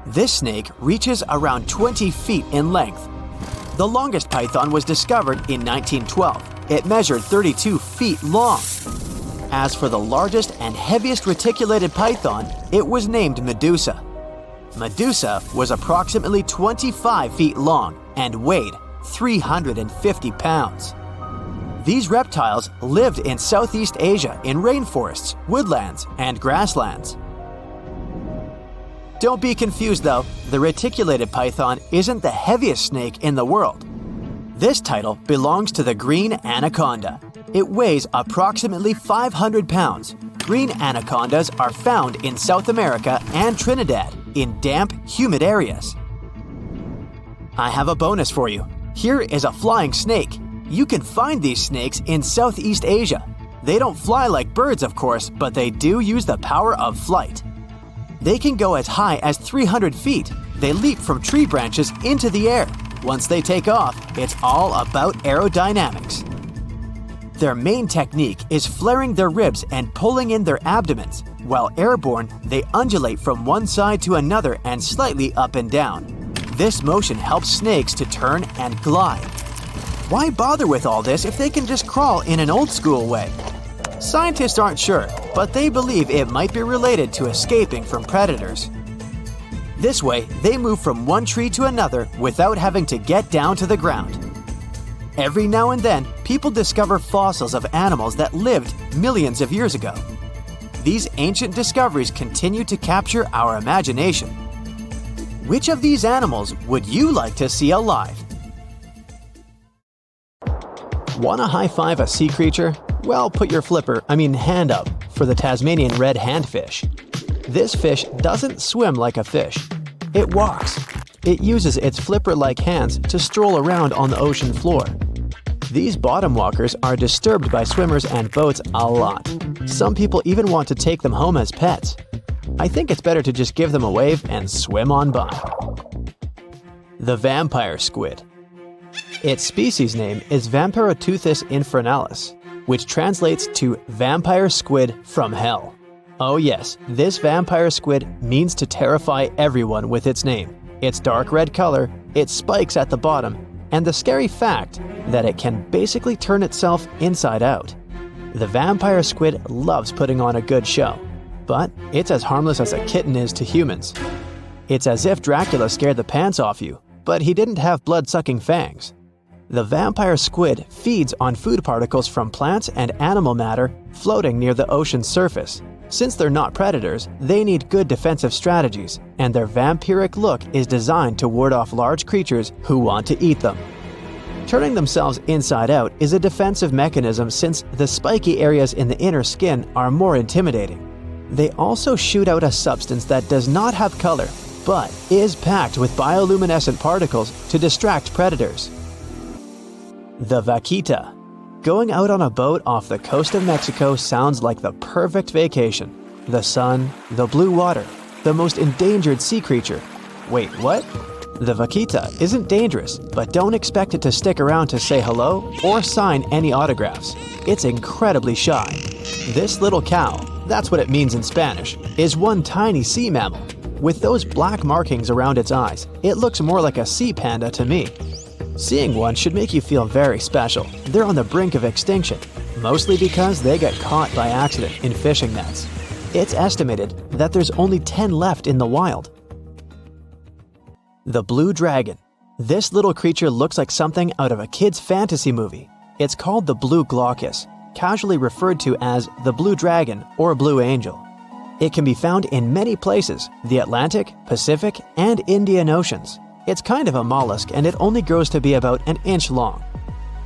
This snake reaches around 20 feet in length. The longest python was discovered in 1912. It measured 32 feet long. As for the largest and heaviest reticulated python, it was named Medusa. Medusa was approximately 25 feet long and weighed 350 pounds. These reptiles lived in Southeast Asia in rainforests, woodlands, and grasslands. Don't be confused though, the reticulated python isn't the heaviest snake in the world. This title belongs to the green anaconda. It weighs approximately 500 pounds. Green anacondas are found in South America and Trinidad in damp, humid areas. I have a bonus for you. Here is a flying snake. You can find these snakes in Southeast Asia. They don't fly like birds, of course, but they do use the power of flight. They can go as high as 300 feet. They leap from tree branches into the air. Once they take off, it's all about aerodynamics. Their main technique is flaring their ribs and pulling in their abdomens. While airborne, they undulate from one side to another and slightly up and down. This motion helps snakes to turn and glide. Why bother with all this if they can just crawl in an old-school way? Scientists aren't sure, but they believe it might be related to escaping from predators. This way, they move from one tree to another without having to get down to the ground. Every now and then, people discover fossils of animals that lived millions of years ago. These ancient discoveries continue to capture our imagination. Which of these animals would you like to see alive? Want to high-five a sea creature? Well, put your hand up for the Tasmanian red handfish. This fish doesn't swim like a fish. It walks. It uses its flipper-like hands to stroll around on the ocean floor. These bottom walkers are disturbed by swimmers and boats a lot. Some people even want to take them home as pets. I think it's better to just give them a wave and swim on by. The vampire squid. Its species name is Vampiroteuthis infernalis, which translates to vampire squid from hell. Oh yes, this vampire squid means to terrify everyone with its name, its dark red color, its spikes at the bottom, and the scary fact that it can basically turn itself inside out. The vampire squid loves putting on a good show, but it's as harmless as a kitten is to humans. It's as if Dracula scared the pants off you, but he didn't have blood-sucking fangs. The vampire squid feeds on food particles from plants and animal matter floating near the ocean's surface. Since they're not predators, they need good defensive strategies, and their vampiric look is designed to ward off large creatures who want to eat them. Turning themselves inside out is a defensive mechanism since the spiky areas in the inner skin are more intimidating. They also shoot out a substance that does not have color, but is packed with bioluminescent particles to distract predators. The vaquita. Going out on a boat off the coast of Mexico sounds like the perfect vacation. The sun, the blue water, the most endangered sea creature. Wait, what? The vaquita isn't dangerous, but don't expect it to stick around to say hello or sign any autographs. It's incredibly shy. This little cow, that's what it means in Spanish, is one tiny sea mammal. With those black markings around its eyes, it looks more like a sea panda to me. Seeing one should make you feel very special. They're on the brink of extinction, mostly because they got caught by accident in fishing nets. It's estimated that there's only 10 left in the wild. The blue dragon. This little creature looks like something out of a kid's fantasy movie. It's called the blue glaucus, casually referred to as the blue dragon or blue angel. It can be found in many places, the Atlantic, Pacific, and Indian Oceans. It's kind of a mollusk and it only grows to be about an inch long.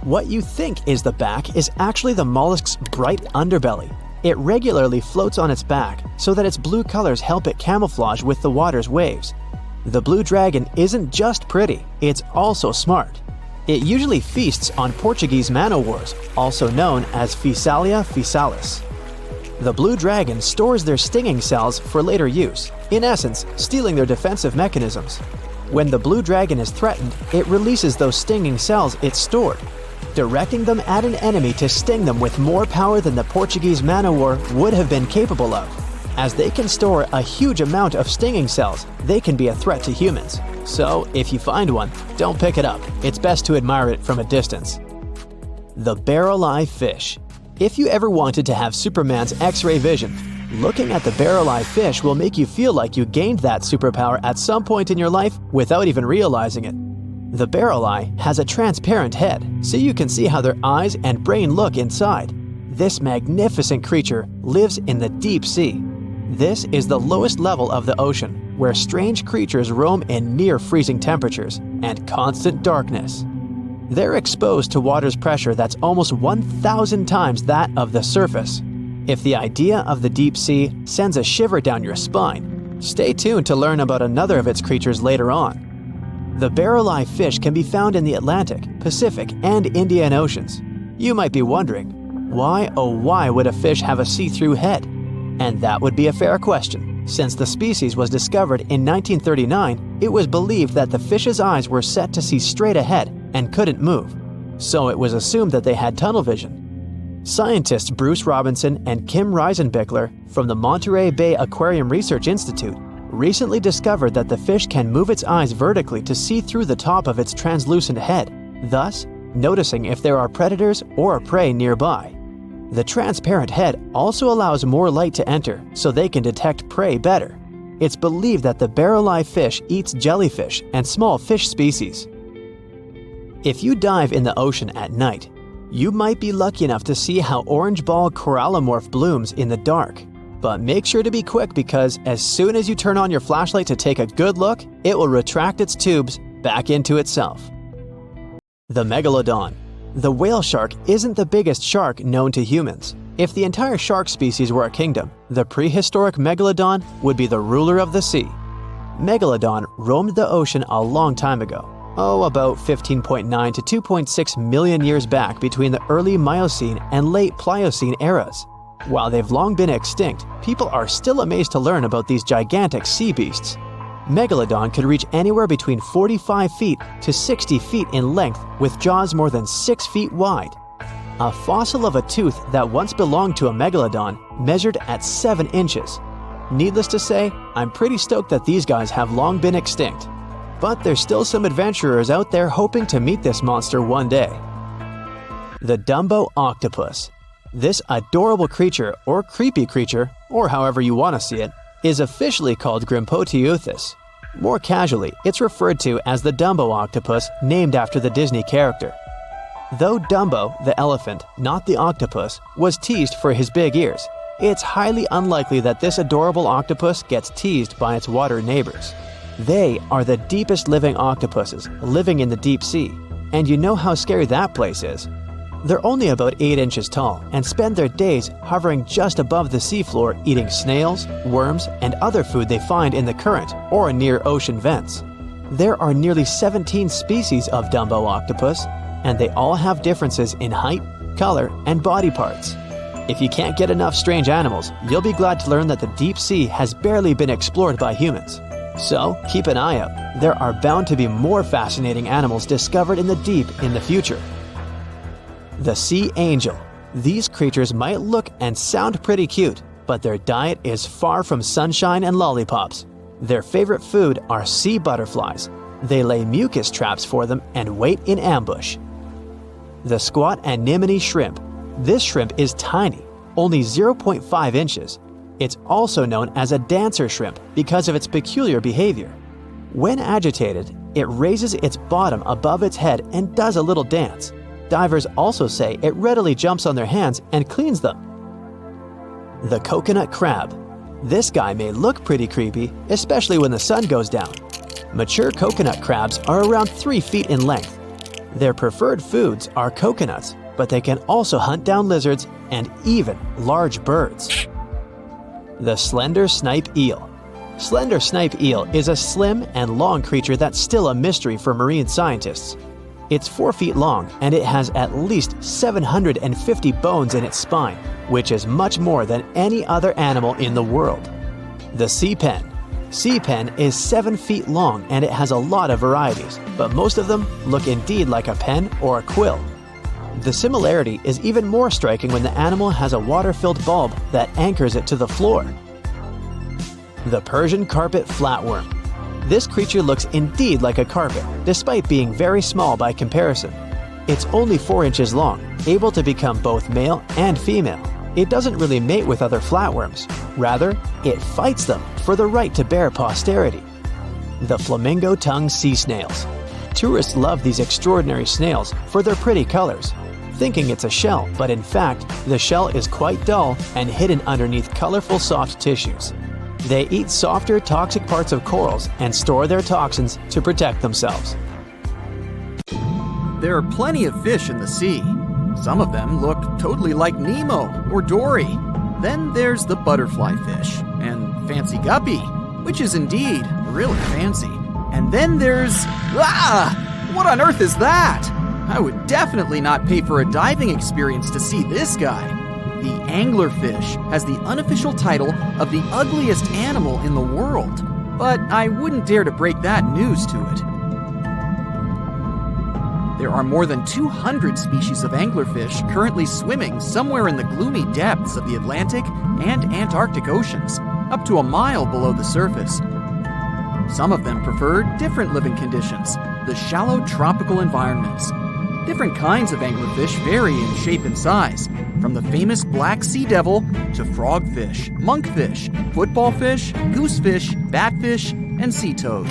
What you think is the back is actually the mollusk's bright underbelly. It regularly floats on its back so that its blue colors help it camouflage with the water's waves. The blue dragon isn't just pretty, it's also smart. It usually feasts on Portuguese man-o'-wars, also known as Physalia physalis. The blue dragon stores their stinging cells for later use, in essence, stealing their defensive mechanisms. When the blue dragon is threatened, it releases those stinging cells it stored, directing them at an enemy to sting them with more power than the Portuguese man-o'-war would have been capable of. As they can store a huge amount of stinging cells, they can be a threat to humans. So, if you find one, don't pick it up. It's best to admire it from a distance. The barrel-eye fish. If you ever wanted to have Superman's X-ray vision, looking at the barrel-eye fish will make you feel like you gained that superpower at some point in your life without even realizing it. The barrel eye has a transparent head, so you can see how their eyes and brain look inside. This magnificent creature lives in the deep sea. This is the lowest level of the ocean, where strange creatures roam in near-freezing temperatures and constant darkness. They're exposed to water's pressure that's almost 1,000 times that of the surface. If the idea of the deep sea sends a shiver down your spine, stay tuned to learn about another of its creatures later on. The barrel-eye fish can be found in the Atlantic, Pacific, and Indian Oceans. You might be wondering, why oh why would a fish have a see-through head? And that would be a fair question. Since the species was discovered in 1939, it was believed that the fish's eyes were set to see straight ahead and couldn't move, so it was assumed that they had tunnel vision. Scientists Bruce Robinson and Kim Reisenbichler from the Monterey Bay Aquarium Research Institute recently discovered that the fish can move its eyes vertically to see through the top of its translucent head, thus noticing if there are predators or prey nearby. The transparent head also allows more light to enter so they can detect prey better. It's believed that the barrel-eye fish eats jellyfish and small fish species. If you dive in the ocean at night, you might be lucky enough to see how orange ball corallimorph blooms in the dark. But make sure to be quick because as soon as you turn on your flashlight to take a good look, it will retract its tubes back into itself. The megalodon. The whale shark isn't the biggest shark known to humans. If the entire shark species were a kingdom, the prehistoric megalodon would be the ruler of the sea. Megalodon roamed the ocean a long time ago. About 15.9 to 2.6 million years back between the early Miocene and late Pliocene eras. While they've long been extinct, people are still amazed to learn about these gigantic sea beasts. Megalodon could reach anywhere between 45 feet to 60 feet in length with jaws more than 6 feet wide. A fossil of a tooth that once belonged to a megalodon measured at 7 inches. Needless to say, I'm pretty stoked that these guys have long been extinct. But there's still some adventurers out there hoping to meet this monster one day. The Dumbo octopus. This adorable creature, or creepy creature, or however you want to see it, is officially called Grimpoteuthis. More casually, it's referred to as the Dumbo octopus, named after the Disney character. Though Dumbo, the elephant, not the octopus, was teased for his big ears, it's highly unlikely that this adorable octopus gets teased by its water neighbors. They are the deepest living octopuses living in the deep sea, and you know how scary that place is. They're only about 8 inches tall and spend their days hovering just above the seafloor eating snails, worms, and other food they find in the current or near ocean vents. There are nearly 17 species of Dumbo octopus, and they all have differences in height, color, and body parts. If you can't get enough strange animals, you'll be glad to learn that the deep sea has barely been explored by humans. So keep an eye out. There are bound to be more fascinating animals discovered in the deep in the future. The sea angel. These creatures might look and sound pretty cute, but their diet is far from sunshine and lollipops. Their favorite food are sea butterflies. They lay mucus traps for them and wait in ambush. The squat anemone shrimp. This shrimp is tiny, only 0.5 inches. It's also known as a dancer shrimp because of its peculiar behavior. When agitated, it raises its bottom above its head and does a little dance. Divers also say it readily jumps on their hands and cleans them. The coconut crab. This guy may look pretty creepy, especially when the sun goes down. Mature coconut crabs are around 3 feet in length. Their preferred foods are coconuts, but they can also hunt down lizards and even large birds. The slender snipe eel. Slender snipe eel is a slim and long creature that's still a mystery for marine scientists. It's 4 feet long and it has at least 750 bones in its spine, which is much more than any other animal in the world. The sea pen. Sea pen is 7 feet long and it has a lot of varieties, but most of them look indeed like a pen or a quill. The similarity is even more striking when the animal has a water-filled bulb that anchors it to the floor. The Persian carpet flatworm. This creature looks indeed like a carpet, despite being very small by comparison. It's only 4 inches long, able to become both male and female. It doesn't really mate with other flatworms. Rather, it fights them for the right to bear posterity. The flamingo-tongued sea snails. Tourists love these extraordinary snails for their pretty colors, thinking it's a shell, but in fact, the shell is quite dull and hidden underneath colorful soft tissues. They eat softer, toxic parts of corals and store their toxins to protect themselves. There are plenty of fish in the sea. Some of them look totally like Nemo or Dory. Then there's the butterfly fish and fancy guppy, which is indeed really fancy. And then there's... what on earth is that? I would definitely not pay for a diving experience to see this guy. The anglerfish has the unofficial title of the ugliest animal in the world, but I wouldn't dare to break that news to it. There are more than 200 species of anglerfish currently swimming somewhere in the gloomy depths of the Atlantic and Antarctic Oceans, up to a mile below the surface. Some of them prefer different living conditions, the shallow tropical environments. Different kinds of anglerfish vary in shape and size, from the famous black sea devil to frogfish, monkfish, footballfish, goosefish, batfish, and sea toad.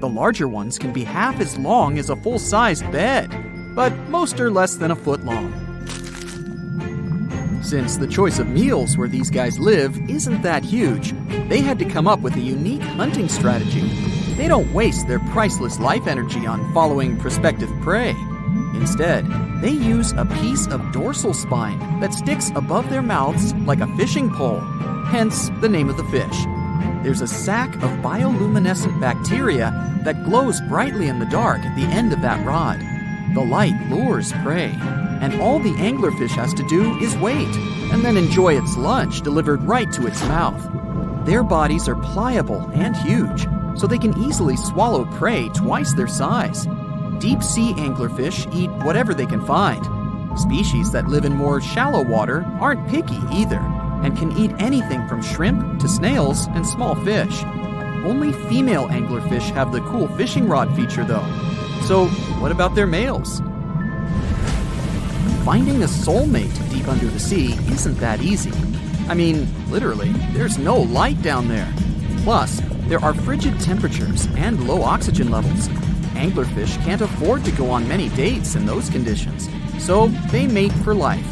The larger ones can be half as long as a full-sized bed, but most are less than a foot long. Since the choice of meals where these guys live isn't that huge, they had to come up with a unique hunting strategy. They don't waste their priceless life energy on following prospective prey. Instead, they use a piece of dorsal spine that sticks above their mouths like a fishing pole, hence the name of the fish. There's a sac of bioluminescent bacteria that glows brightly in the dark at the end of that rod. The light lures prey, and all the anglerfish has to do is wait, and then enjoy its lunch delivered right to its mouth. Their bodies are pliable and huge, so they can easily swallow prey twice their size. Deep-sea anglerfish eat whatever they can find. Species that live in more shallow water aren't picky either, and can eat anything from shrimp to snails and small fish. Only female anglerfish have the cool fishing rod feature though. So what about their males? Finding a soulmate deep under the sea isn't that easy. I mean, literally, there's no light down there. Plus, there are frigid temperatures and low oxygen levels. Anglerfish can't afford to go on many dates in those conditions, so they mate for life.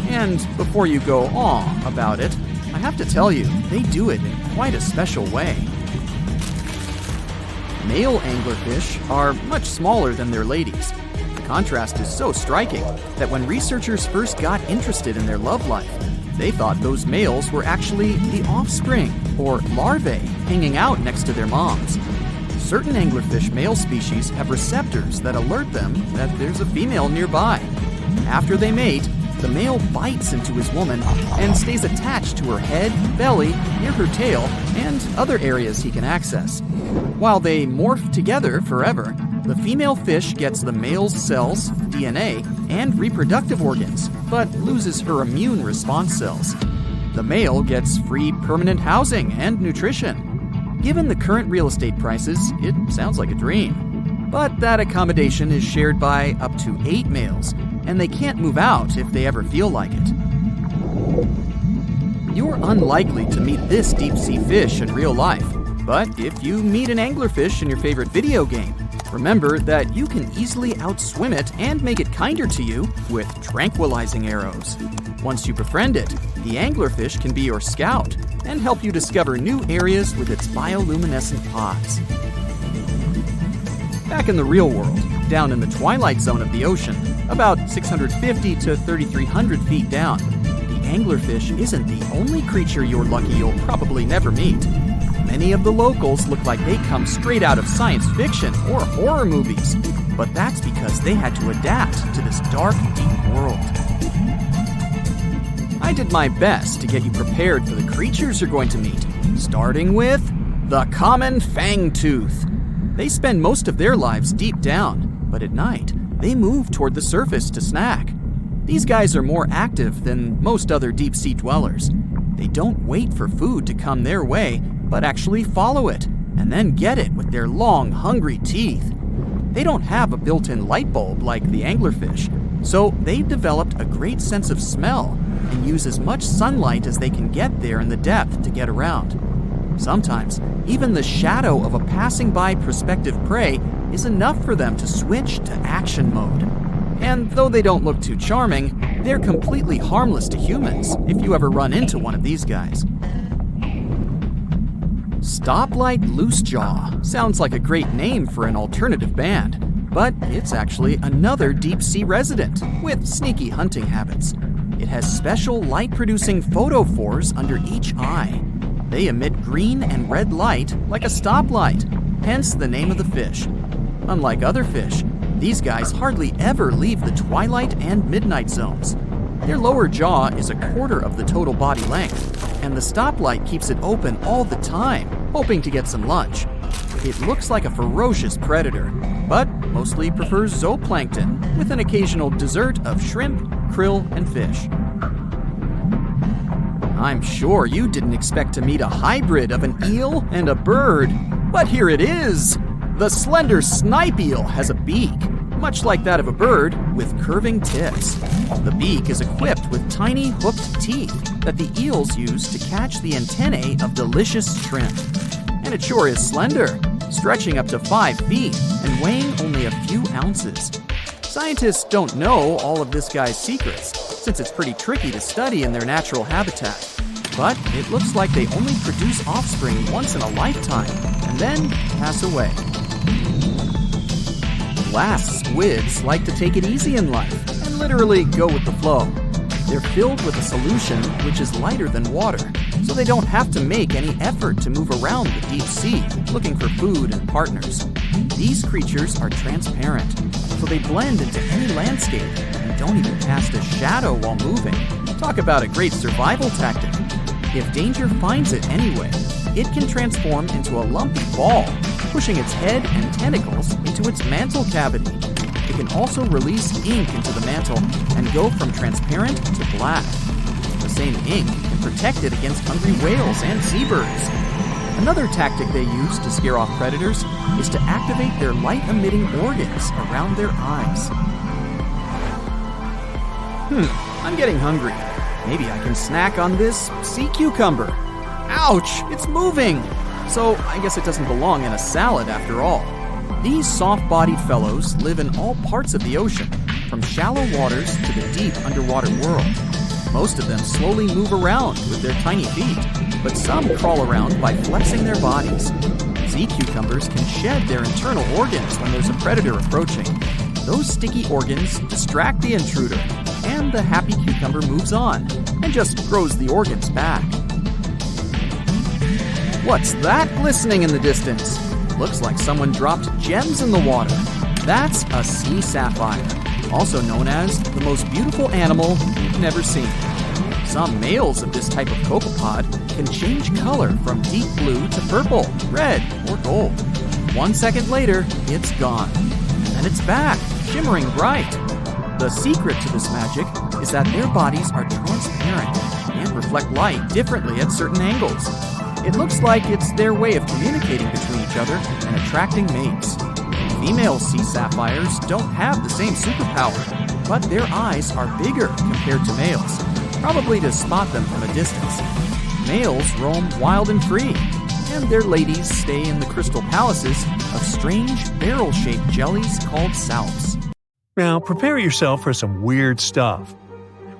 And before you go aw about it, I have to tell you, they do it in quite a special way. Male anglerfish are much smaller than their ladies. The contrast is so striking that when researchers first got interested in their love life, they thought those males were actually the offspring, or larvae, hanging out next to their moms. Certain anglerfish male species have receptors that alert them that there's a female nearby. After they mate, the male bites into his woman and stays attached to her head, belly, near her tail, and other areas he can access. While they morph together forever, the female fish gets the male's cells, DNA, and reproductive organs, but loses her immune response cells. The male gets free permanent housing and nutrition. Given the current real estate prices, it sounds like a dream. But that accommodation is shared by up to 8 males, and they can't move out if they ever feel like it. You're unlikely to meet this deep-sea fish in real life, but if you meet an anglerfish in your favorite video game, remember that you can easily outswim it and make it kinder to you with tranquilizing arrows. Once you befriend it, the anglerfish can be your scout and help you discover new areas with its bioluminescent pods. Back in the real world, down in the twilight zone of the ocean, about 650 to 3,300 feet down, the anglerfish isn't the only creature you're lucky you'll probably never meet. Many of the locals look like they come straight out of science fiction or horror movies, but that's because they had to adapt to this dark, deep world. I did my best to get you prepared for the creatures you're going to meet, starting with the common fangtooth. They spend most of their lives deep down, but at night, they move toward the surface to snack. These guys are more active than most other deep-sea dwellers. They don't wait for food to come their way, but actually follow it, and then get it with their long, hungry teeth. They don't have a built-in light bulb like the anglerfish, so they've developed a great sense of smell and use as much sunlight as they can get there in the depth to get around. Sometimes, even the shadow of a passing by prospective prey is enough for them to switch to action mode. And though they don't look too charming, they're completely harmless to humans if you ever run into one of these guys. Stoplight Loosejaw sounds like a great name for an alternative band, but it's actually another deep-sea resident with sneaky hunting habits. It has special light-producing photophores under each eye. They emit green and red light like a stoplight, hence the name of the fish. Unlike other fish, these guys hardly ever leave the twilight and midnight zones. Their lower jaw is a quarter of the total body length, and the stoplight keeps it open all the time, hoping to get some lunch. It looks like a ferocious predator, but mostly prefers zooplankton with an occasional dessert of shrimp, krill, and fish. I'm sure you didn't expect to meet a hybrid of an eel and a bird, but here it is! The slender snipe eel has a beak, much like that of a bird, with curving tips. The beak is equipped with tiny hooked teeth that the eels use to catch the antennae of delicious shrimp. And it sure is slender, stretching up to 5 feet and weighing only a few ounces. Scientists don't know all of this guy's secrets, since it's pretty tricky to study in their natural habitat. But it looks like they only produce offspring once in a lifetime, and then pass away. Glass squids like to take it easy in life and literally go with the flow. They're filled with a solution which is lighter than water, so they don't have to make any effort to move around the deep sea looking for food and partners. These creatures are transparent, so they blend into any landscape and don't even cast a shadow while moving. Talk about a great survival tactic. If danger finds it anyway, it can transform into a lumpy ball, pushing its head and tentacles into its mantle cavity. It can also release ink into the mantle and go from transparent to black. The same ink can protect it against hungry whales and seabirds. Another tactic they use to scare off predators is to activate their light-emitting organs around their eyes. I'm getting hungry. Maybe I can snack on this sea cucumber. Ouch, it's moving! So I guess it doesn't belong in a salad after all. These soft-bodied fellows live in all parts of the ocean, from shallow waters to the deep underwater world. Most of them slowly move around with their tiny feet, but some crawl around by flexing their bodies. Sea cucumbers can shed their internal organs when there's a predator approaching. Those sticky organs distract the intruder, and the happy cucumber moves on and just grows the organs back. What's that glistening in the distance? Looks like someone dropped gems in the water. That's a sea sapphire, also known as the most beautiful animal you've never seen. Some males of this type of copepod can change color from deep blue to purple, red, or gold. 1 second later, it's gone. And it's back, shimmering bright. The secret to this magic is that their bodies are transparent and reflect light differently at certain angles. It looks like it's their way of communicating between each other and attracting mates. Female sea sapphires don't have the same superpower, but their eyes are bigger compared to males, probably to spot them from a distance. Males roam wild and free, and their ladies stay in the crystal palaces of strange barrel-shaped jellies called salps. Now prepare yourself for some weird stuff.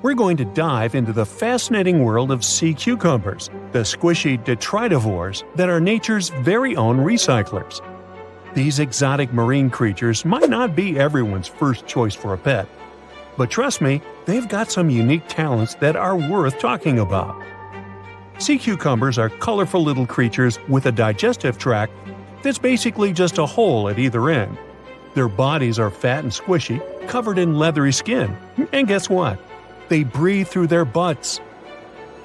We're going to dive into the fascinating world of sea cucumbers, the squishy detritivores that are nature's very own recyclers. These exotic marine creatures might not be everyone's first choice for a pet, but trust me, they've got some unique talents that are worth talking about. Sea cucumbers are colorful little creatures with a digestive tract that's basically just a hole at either end. Their bodies are fat and squishy, covered in leathery skin, and guess what? They breathe through their butts.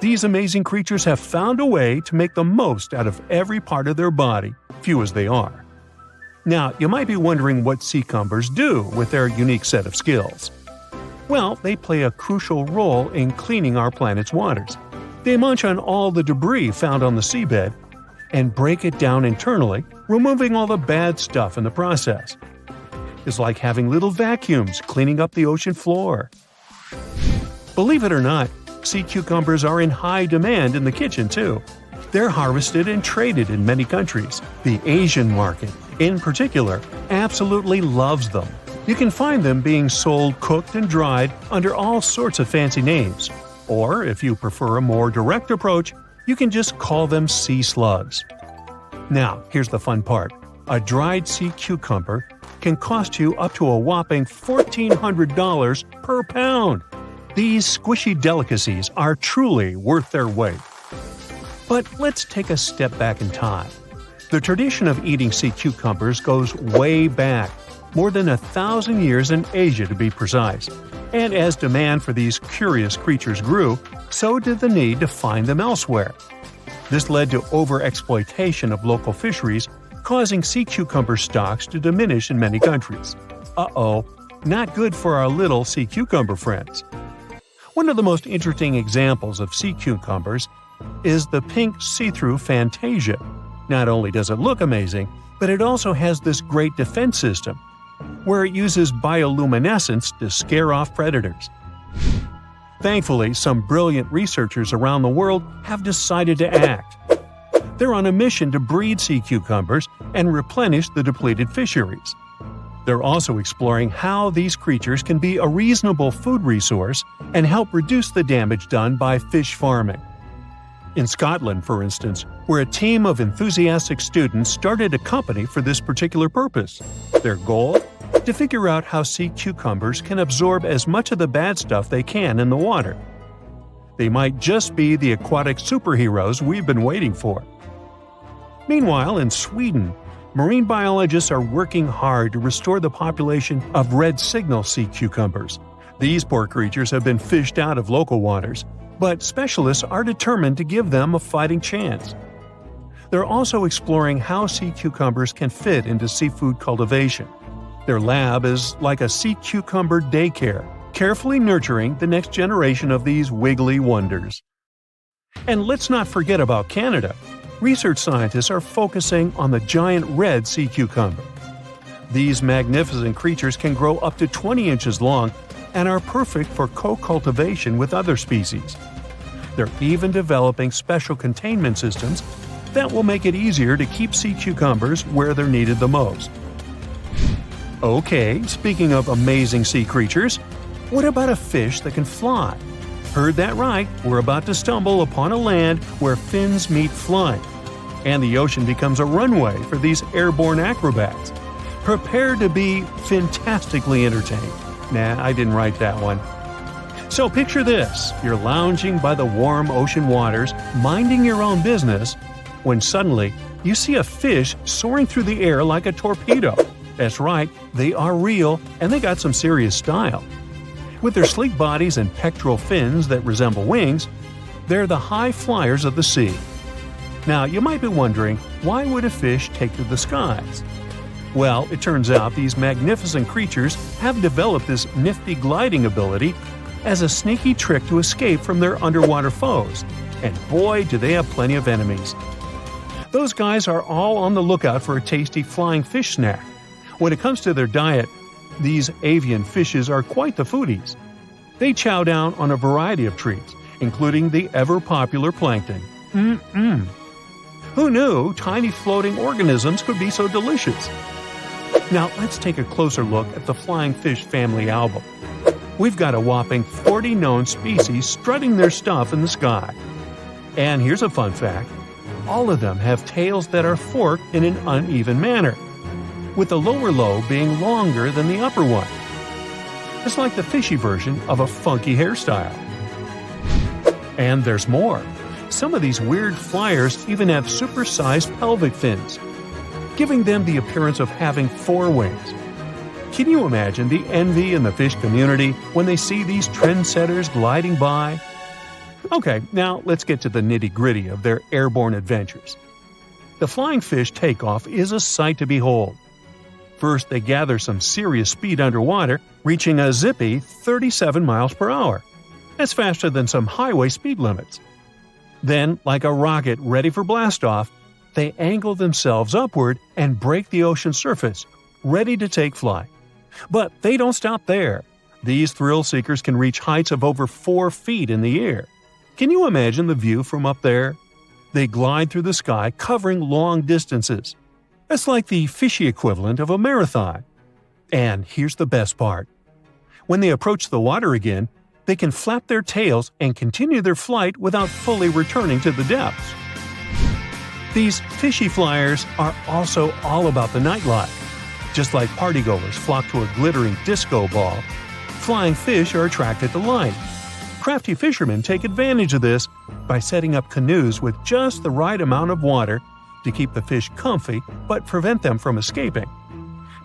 These amazing creatures have found a way to make the most out of every part of their body, few as they are. Now, you might be wondering what sea cucumbers do with their unique set of skills. Well, they play a crucial role in cleaning our planet's waters. They munch on all the debris found on the seabed and break it down internally, removing all the bad stuff in the process. It's like having little vacuums cleaning up the ocean floor. Believe it or not, sea cucumbers are in high demand in the kitchen too. They're harvested and traded in many countries. The Asian market, in particular, absolutely loves them. You can find them being sold cooked and dried under all sorts of fancy names. Or, if you prefer a more direct approach, you can just call them sea slugs. Now, here's the fun part. A dried sea cucumber can cost you up to a whopping $1,400 per pound. These squishy delicacies are truly worth their weight. But let's take a step back in time. The tradition of eating sea cucumbers goes way back, more than 1,000 years in Asia to be precise. And as demand for these curious creatures grew, so did the need to find them elsewhere. This led to overexploitation of local fisheries, causing sea cucumber stocks to diminish in many countries. Uh-oh, not good for our little sea cucumber friends. One of the most interesting examples of sea cucumbers is the pink see-through Fantasia. Not only does it look amazing, but it also has this great defense system, where it uses bioluminescence to scare off predators. Thankfully, some brilliant researchers around the world have decided to act. They're on a mission to breed sea cucumbers and replenish the depleted fisheries. They're also exploring how these creatures can be a reasonable food resource and help reduce the damage done by fish farming. In Scotland, for instance, where a team of enthusiastic students started a company for this particular purpose. Their goal? To figure out how sea cucumbers can absorb as much of the bad stuff they can in the water. They might just be the aquatic superheroes we've been waiting for. Meanwhile, in Sweden, marine biologists are working hard to restore the population of red signal sea cucumbers. These poor creatures have been fished out of local waters, but specialists are determined to give them a fighting chance. They're also exploring how sea cucumbers can fit into seafood cultivation. Their lab is like a sea cucumber daycare, carefully nurturing the next generation of these wiggly wonders. And let's not forget about Canada. Research scientists are focusing on the giant red sea cucumber. These magnificent creatures can grow up to 20 inches long and are perfect for co-cultivation with other species. They're even developing special containment systems that will make it easier to keep sea cucumbers where they're needed the most. Okay, speaking of amazing sea creatures, what about a fish that can fly? Heard that right, we're about to stumble upon a land where fins meet flying, and the ocean becomes a runway for these airborne acrobats. Prepare to be fantastically entertained. Nah, I didn't write that one. So picture this, you're lounging by the warm ocean waters, minding your own business, when suddenly you see a fish soaring through the air like a torpedo. That's right, they are real, and they got some serious style. With their sleek bodies and pectoral fins that resemble wings, they're the high flyers of the sea. Now, you might be wondering, why would a fish take to the skies? Well, it turns out these magnificent creatures have developed this nifty gliding ability as a sneaky trick to escape from their underwater foes. And boy, do they have plenty of enemies. Those guys are all on the lookout for a tasty flying fish snack. When it comes to their diet, these avian fishes are quite the foodies. They chow down on a variety of treats, including the ever-popular plankton. Who knew tiny floating organisms could be so delicious? Now let's take a closer look at the flying fish family album. We've got a whopping 40 known species strutting their stuff in the sky. And here's a fun fact. All of them have tails that are forked in an uneven manner, with the lower lobe being longer than the upper one. It's like the fishy version of a funky hairstyle. And there's more. Some of these weird flyers even have supersized pelvic fins, giving them the appearance of having 4 wings. Can you imagine the envy in the fish community when they see these trendsetters gliding by? Okay, now let's get to the nitty-gritty of their airborne adventures. The flying fish takeoff is a sight to behold. First, they gather some serious speed underwater, reaching a zippy 37 miles per hour. That's faster than some highway speed limits. Then, like a rocket ready for blastoff, they angle themselves upward and break the ocean surface, ready to take flight. But they don't stop there. These thrill seekers can reach heights of over 4 feet in the air. Can you imagine the view from up there? They glide through the sky, covering long distances. That's like the fishy equivalent of a marathon. And here's the best part. When they approach the water again, they can flap their tails and continue their flight without fully returning to the depths. These fishy flyers are also all about the nightlife. Just like partygoers flock to a glittering disco ball, flying fish are attracted to light. Crafty fishermen take advantage of this by setting up canoes with just the right amount of water to keep the fish comfy but prevent them from escaping.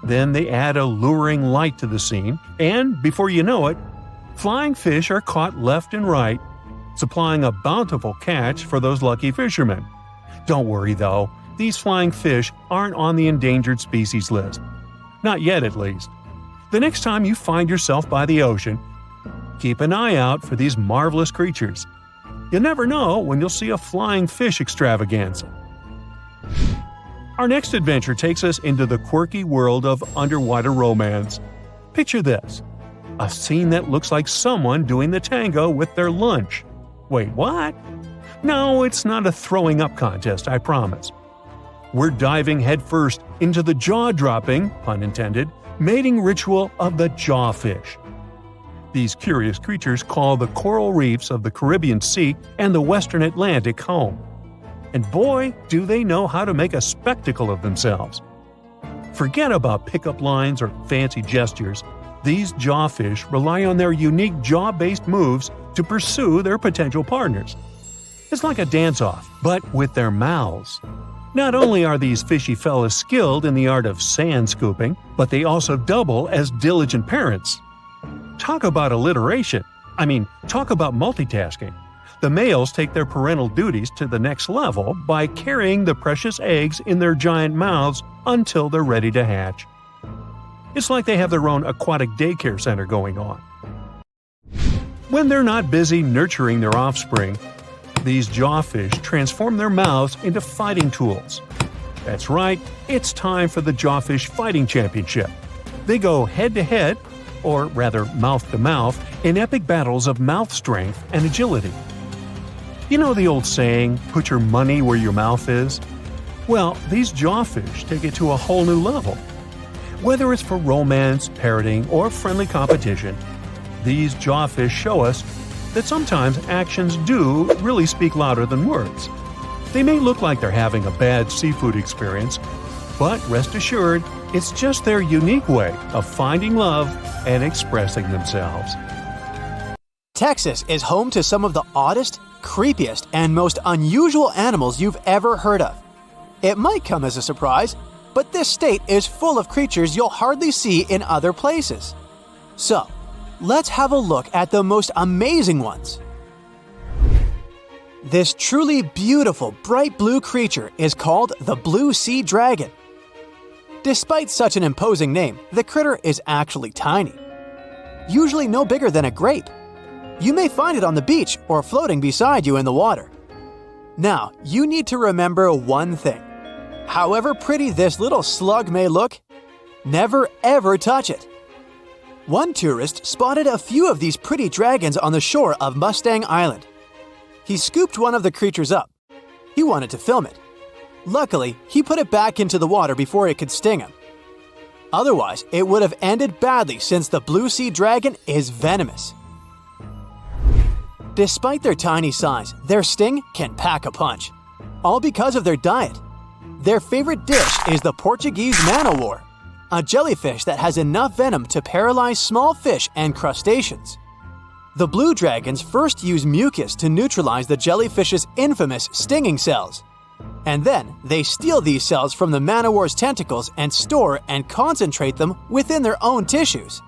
Then they add a luring light to the scene, and before you know it, flying fish are caught left and right, supplying a bountiful catch for those lucky fishermen. Don't worry though, these flying fish aren't on the endangered species list. Not yet, at least. The next time you find yourself by the ocean, keep an eye out for these marvelous creatures. You never know when you'll see a flying fish extravaganza. Our next adventure takes us into the quirky world of underwater romance. Picture this: a scene that looks like someone doing the tango with their lunch. Wait, what? No, it's not a throwing up contest, I promise. We're diving headfirst into the jaw-dropping, pun intended, mating ritual of the jawfish. These curious creatures call the coral reefs of the Caribbean Sea and the Western Atlantic home. And boy, do they know how to make a spectacle of themselves. Forget about pickup lines or fancy gestures. These jawfish rely on their unique jaw-based moves to pursue their potential partners. It's like a dance-off, but with their mouths. Not only are these fishy fellas skilled in the art of sand scooping, but they also double as diligent parents. Talk about alliteration. Talk about multitasking. The males take their parental duties to the next level by carrying the precious eggs in their giant mouths until they're ready to hatch. It's like they have their own aquatic daycare center going on. When they're not busy nurturing their offspring, these jawfish transform their mouths into fighting tools. That's right, it's time for the Jawfish Fighting Championship. They go head-to-head, or rather mouth-to-mouth, in epic battles of mouth strength and agility. You know the old saying, put your money where your mouth is? Well, these jawfish take it to a whole new level. Whether it's for romance, parroting, or friendly competition, these jawfish show us that sometimes actions do really speak louder than words. They may look like they're having a bad seafood experience, but rest assured, it's just their unique way of finding love and expressing themselves. Texas is home to some of the oddest, creepiest, and most unusual animals you've ever heard of. It might come as a surprise, but this state is full of creatures you'll hardly see in other places. So, let's have a look at the most amazing ones. This truly beautiful bright blue creature is called the blue sea dragon. Despite such an imposing name, the critter is actually tiny. Usually no bigger than a grape. You may find it on the beach or floating beside you in the water. Now, you need to remember one thing. However pretty this little slug may look, never ever touch it. One tourist spotted a few of these pretty dragons on the shore of Mustang Island. He scooped one of the creatures up. He wanted to film it. Luckily, he put it back into the water before it could sting him. Otherwise, it would have ended badly since the blue sea dragon is venomous. Despite their tiny size, their sting can pack a punch. All because of their diet. Their favorite dish is the Portuguese man-o-war, a jellyfish that has enough venom to paralyze small fish and crustaceans. The blue dragons first use mucus to neutralize the jellyfish's infamous stinging cells. And then they steal these cells from the man-o-war's tentacles and store and concentrate them within their own tissues.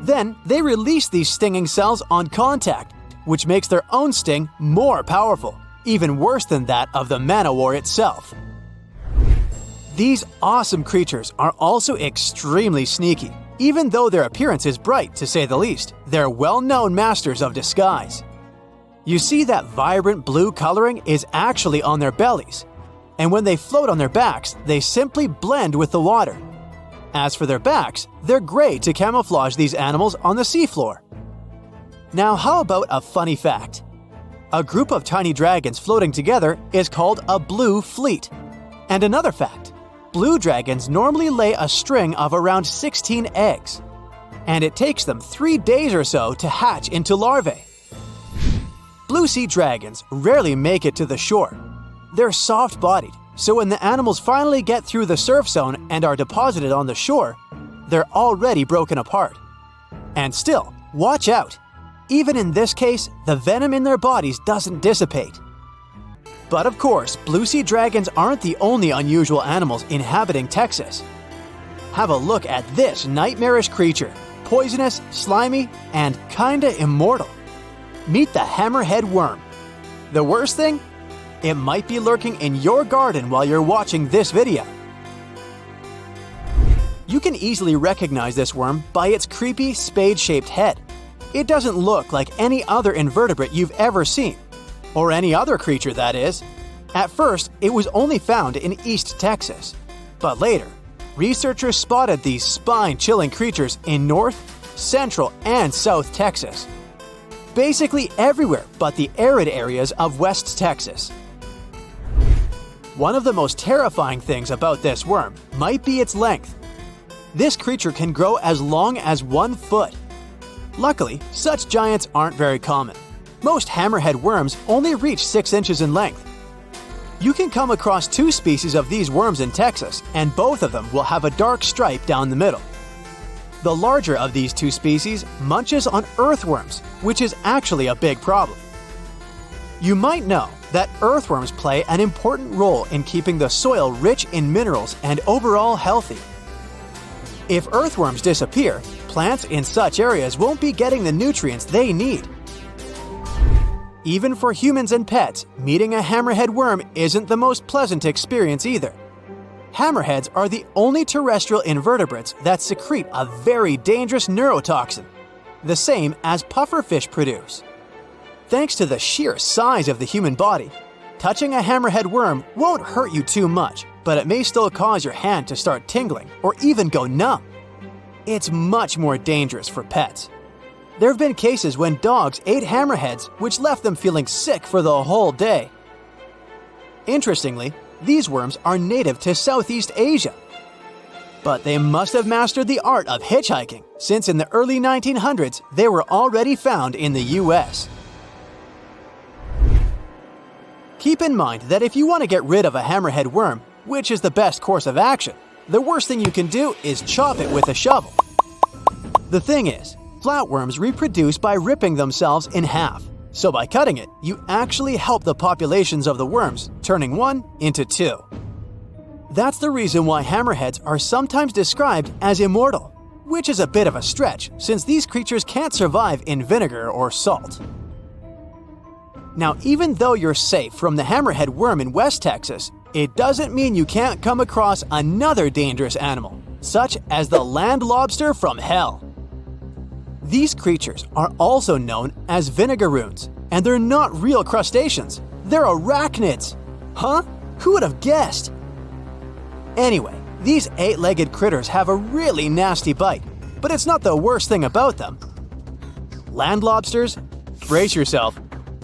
Then they release these stinging cells on contact, which makes their own sting more powerful, even worse than that of the man-o-war itself. These awesome creatures are also extremely sneaky. Even though their appearance is bright, to say the least, they're well-known masters of disguise. You see that vibrant blue coloring is actually on their bellies, and when they float on their backs, they simply blend with the water. As for their backs, they're gray to camouflage these animals on the seafloor. Now, how about a funny fact? A group of tiny dragons floating together is called a blue fleet. And another fact, blue dragons normally lay a string of around 16 eggs, and it takes them 3 days or so to hatch into larvae. Blue sea dragons rarely make it to the shore. They're soft-bodied, So when the animals finally get through the surf zone and are deposited on the shore, they're already broken apart. And still, watch out! Even in this case, the venom in their bodies doesn't dissipate. But of course, blue sea dragons aren't the only unusual animals inhabiting Texas. Have a look at this nightmarish creature, poisonous, slimy, and kinda immortal. Meet the hammerhead worm. The worst thing? It might be lurking in your garden while you're watching this video. You can easily recognize this worm by its creepy, spade-shaped head. It doesn't look like any other invertebrate you've ever seen. Or any other creature, that is. At first, it was only found in East Texas. But later, researchers spotted these spine-chilling creatures in North, Central, and South Texas. Basically everywhere but the arid areas of West Texas. One of the most terrifying things about this worm might be its length. This creature can grow as long as 1 foot. Luckily, such giants aren't very common. Most hammerhead worms only reach 6 inches in length. You can come across 2 species of these worms in Texas, and both of them will have a dark stripe down the middle. The larger of these 2 species munches on earthworms, which is actually a big problem. You might know that earthworms play an important role in keeping the soil rich in minerals and overall healthy. If earthworms disappear, plants in such areas won't be getting the nutrients they need. Even for humans and pets, meeting a hammerhead worm isn't the most pleasant experience either. Hammerheads are the only terrestrial invertebrates that secrete a very dangerous neurotoxin, the same as pufferfish produce. Thanks to the sheer size of the human body, touching a hammerhead worm won't hurt you too much, but it may still cause your hand to start tingling or even go numb. It's much more dangerous for pets. There have been cases when dogs ate hammerheads, which left them feeling sick for the whole day. Interestingly, these worms are native to Southeast Asia. But they must have mastered the art of hitchhiking, since in the early 1900s they were already found in the US. Keep in mind that if you want to get rid of a hammerhead worm, which is the best course of action, the worst thing you can do is chop it with a shovel. The thing is, flatworms reproduce by ripping themselves in half, so by cutting it, you actually help the populations of the worms, turning one into 2. That's the reason why hammerheads are sometimes described as immortal, which is a bit of a stretch since these creatures can't survive in vinegar or salt. Now, even though you're safe from the hammerhead worm in West Texas, it doesn't mean you can't come across another dangerous animal, such as the land lobster from hell. These creatures are also known as vinegaroons, and they're not real crustaceans, they're arachnids. Huh? Who would have guessed? Anyway, these 8-legged critters have a really nasty bite, but it's not the worst thing about them. Land lobsters, brace yourself,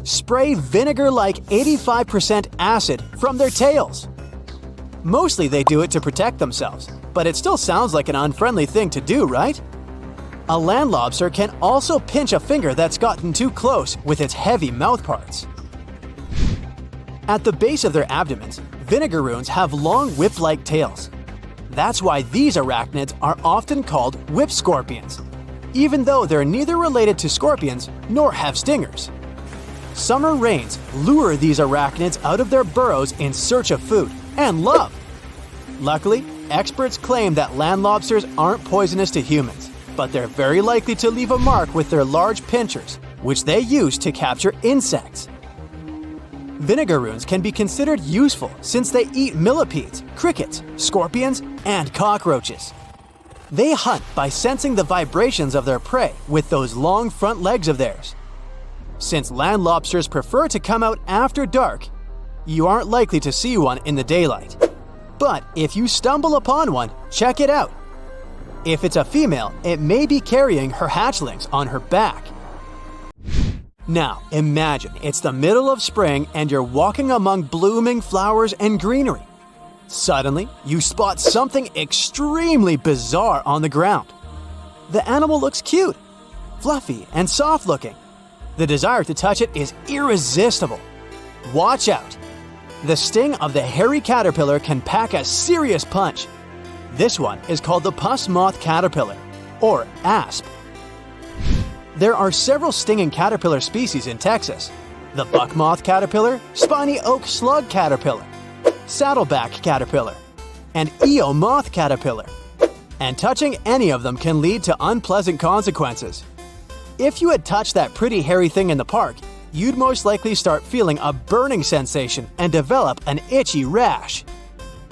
spray vinegar-like 85% acid from their tails. Mostly they do it to protect themselves, but it still sounds like an unfriendly thing to do, right? A land lobster can also pinch a finger that's gotten too close with its heavy mouth parts. At the base of their abdomens, vinegaroons have long whip-like tails. That's why these arachnids are often called whip scorpions, even though they're neither related to scorpions nor have stingers. Summer rains lure these arachnids out of their burrows in search of food and love. Luckily, experts claim that land lobsters aren't poisonous to humans, but they're very likely to leave a mark with their large pinchers, which they use to capture insects. Vinegaroons can be considered useful since they eat millipedes, crickets, scorpions, and cockroaches. They hunt by sensing the vibrations of their prey with those long front legs of theirs. Since land lobsters prefer to come out after dark, you aren't likely to see one in the daylight. But if you stumble upon one, check it out. If it's a female, it may be carrying her hatchlings on her back. Now, imagine it's the middle of spring and you're walking among blooming flowers and greenery. Suddenly, you spot something extremely bizarre on the ground. The animal looks cute, fluffy, and soft-looking. The desire to touch it is irresistible. Watch out! The sting of the hairy caterpillar can pack a serious punch. This one is called the pus moth caterpillar, or asp. There are several stinging caterpillar species in Texas: the buck moth caterpillar, spiny oak slug caterpillar, saddleback caterpillar, and eo moth caterpillar. And touching any of them can lead to unpleasant consequences. If you had touched that pretty hairy thing in the park, you'd most likely start feeling a burning sensation and develop an itchy rash.